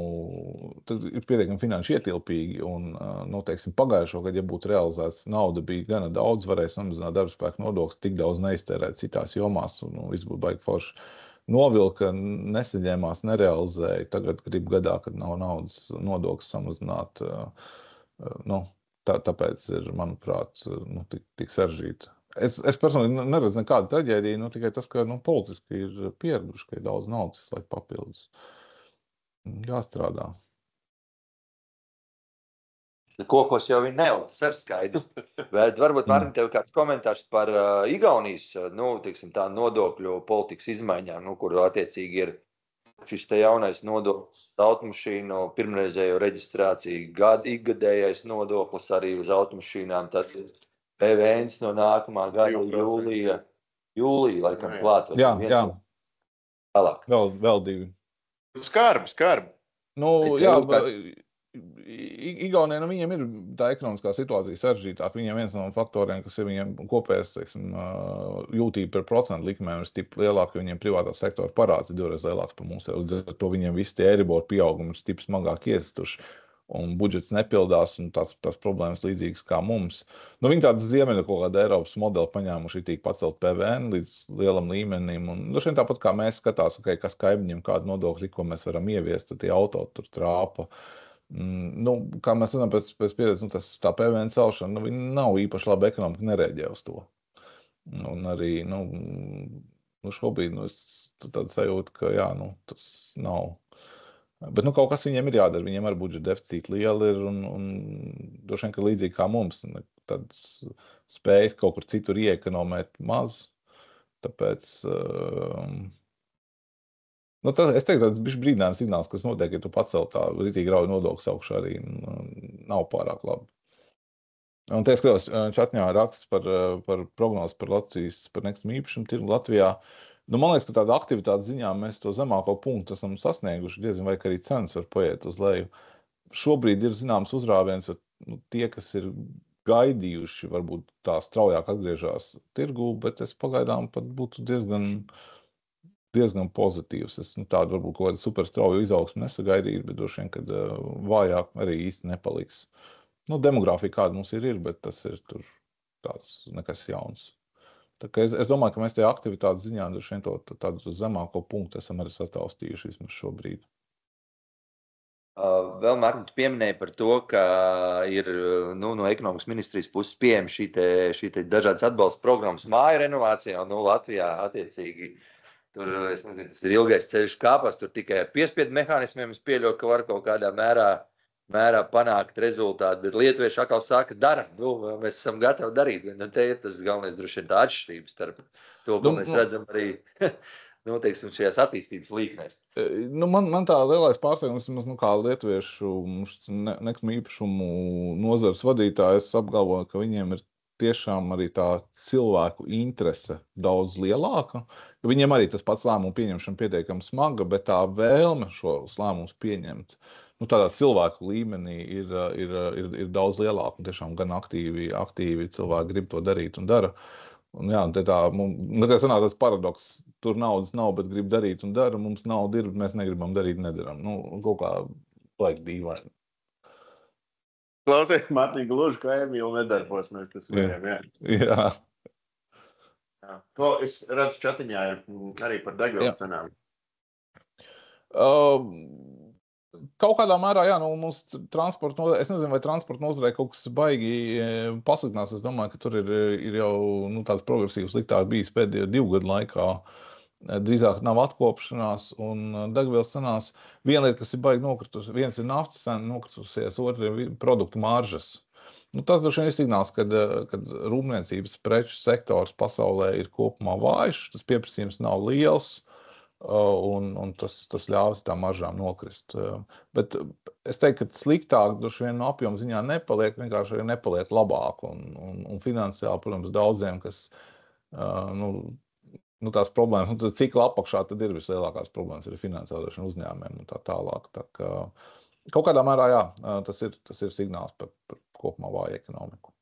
tad ir pietiekami finanši ietilpīgi, un, teiksim, pagājušo gadu, ja būtu realizēts, nauda bija gana daudz, varēja samazināt darbspēka nodokļus, tik daudz neiztērēt citās jomās, un viss būtu baigi forši. Novilka, nesaņēmās, nerealizēja, tagad grib gadā, kad nav naudas nodokļus samazināt, tāpēc ir, manuprāt, tik sarežģīti. Es personīgi neredzu nekādu traģēdiju, tikai tas, ka politiski ir pieraduši, ka ir daudz naudas visu laiku papildus. Jāstrādā. Kokos jau viņi nevar, tas ir skaidrs. Bet varbūt, Mārtiņ, tev kāds komentārs par Igaunijas, teiksim, tā nodokļu politikas izmaiņām, kur attiecīgi ir šis te jaunais nodoklis automašīnu, pirmreizējo reģistrāciju, ikgadējais nodoklis arī uz automašīnām, tad PVNs no nākamā gada jūlija, laikam, klāt. Jā. Tālāk. Vēl divi. Skarbi. Jā, Igaunijai, viņiem ir tā ekonomiskā situācija sarežģītāka. Viņiem viens no faktoriem, kas ir viņiem kopējais, teiksim, jūtība par procentu likmēm ir stipri lielāka, jo viņiem privātā sektora parāds ir divreiz lielāks par mums. Uz to viņiem visi tie Eiribor pieaugumi ir stipri smagāk iesastuši. Un budžets nepildās, un tās problēmas līdzīgas kā mums. Viņi tādas ziemeļa kaut kāda Eiropas modeli paņēmuši tik pacelt PVN līdz lielam līmenim. Un šeit tāpat kā mēs skatās, kas kaimiņiem kādu nodokli, ko mēs varam ieviest, tad tie auto tur trāpa. Kā mēs zinām pēc pieredzes, tā PVN celšana, viņi nav īpaši labi ekonomika nereaģē uz to. Un arī, šobrīd es tādu sajūtu, ka jā, tas nav. Bet kaut kas viņiem ir jādara. Viņiem arī budžeta deficīti lieli ir un droši vien, ka līdzīgi kā mums, tādas spējas kaut kur citur ieekonomēt maz. Tāpēc, es teiktu, tāds bišķi brīdinājums signāls, kas notiek, ja tu pacel tā ritīgi rauj nodokļus augšā arī nav pārāk labi. Un te skatos, čatņā raksts par prognozes par Latvijas, par nekustamā īpašuma tirgu Latvijā. Man liekas, ka tāda aktivitāte ziņā mēs to zemāko punktu esam sasnieguši, diezgan vai arī cenas var paiet uz leju. Šobrīd ir zināms uzrāviens, tie, kas ir gaidījuši, varbūt tā straujāk atgriežās tirgu, bet es pagaidām pat būtu diezgan pozitīvs. Es tādu varbūt kaut kādu super strauju izaugsmu nesagaidīju, bet droši vien, kad vājāk arī īsti nepaliks. Demogrāfija kāda mums ir, bet tas ir tur tāds nekas jauns. Es domāju, ka mēs tajā aktivitātes ziņā droši vien tādu zemāko punktu esam arī sastāstījuši vismaz šobrīd. Vēl, Mārtiņ, tu pieminēji par to, ka ir no ekonomikas ministrijas puses pieejama šī dažādas atbalsta programmas māju renovācijā, un Latvijā attiecīgi tur, es nezinu, tas ir ilgais ceļš kāpās, tur tikai ar piespiedu mehānismiem es pieļauju, ka var kaut kādā mērā panākt rezultātu, bet lietuvieši atkal saka, daram, mēs esam gatavi darīt. Te ir tas galvenais droši vien tā atšķirība starp to, ko mēs redzam arī, teiksim, šajās attīstības līknēs. Man tā lielais pārsteigums, kā lietuviešu nekustamā īpašumu nozares vadītājs apgalvoja, ka viņiem ir tiešām arī tā cilvēku interese daudz lielāka. Viņiem arī tas pats lēmumu pieņemšana pietiekami smaga, bet tā vēlme šos lēmumus pieņemt tādā cilvēku līmenī ir daudz lielāka un tiešām gan aktīvi cilvēki grib to darīt un dara. Un jā, te sanāk tāds paradoks. Tur naudas nav, bet grib darīt un dara. Mums nauda ir, bet mēs negribam darīt, nedaram. Nu, kaut kā laik dīvaini. Klausies, Mārtiņ, gluži kā Emīla nedarbosimies, tas viņiem, jā. Jā. To es redzu čatiņā arī par degvielas cenām. Kaut kādā mērā, jā, nu, mums transporta nozarē, es nezinu, vai transporta nozarē kaut kas baigi pasliktinās. Es domāju, ka tur ir jau tāds progresīvs liktāk bijis pēdējo 2 gadu laikā. Drīzāk nav atkopšanās un degvielas cenās. Viena lieta, kas ir baigi nokritusi, viens ir naftas cena nokritusies, otra ir produktu maržas. Nu, tas droši vien ir signāls, kad rūpniecības preču sektors pasaulē ir kopumā vājš, tas pieprasījums nav liels. Un tas ļaus tām maržām nokrist. Bet es teiktu, ka sliktāk droši vien no apjoma ziņā nepaliek, vienkārši arī nepaliek labāk. Un finansiāli, protams, daudziem, kas tās problēmas, un tad cikla apakšā tad ir vislielākās problēmas arī finansiāli uzņēmumiem un tā tālāk. Tā kā, kaut kādā mērā, jā, tas ir signāls par kopumā vāju ekonomiku.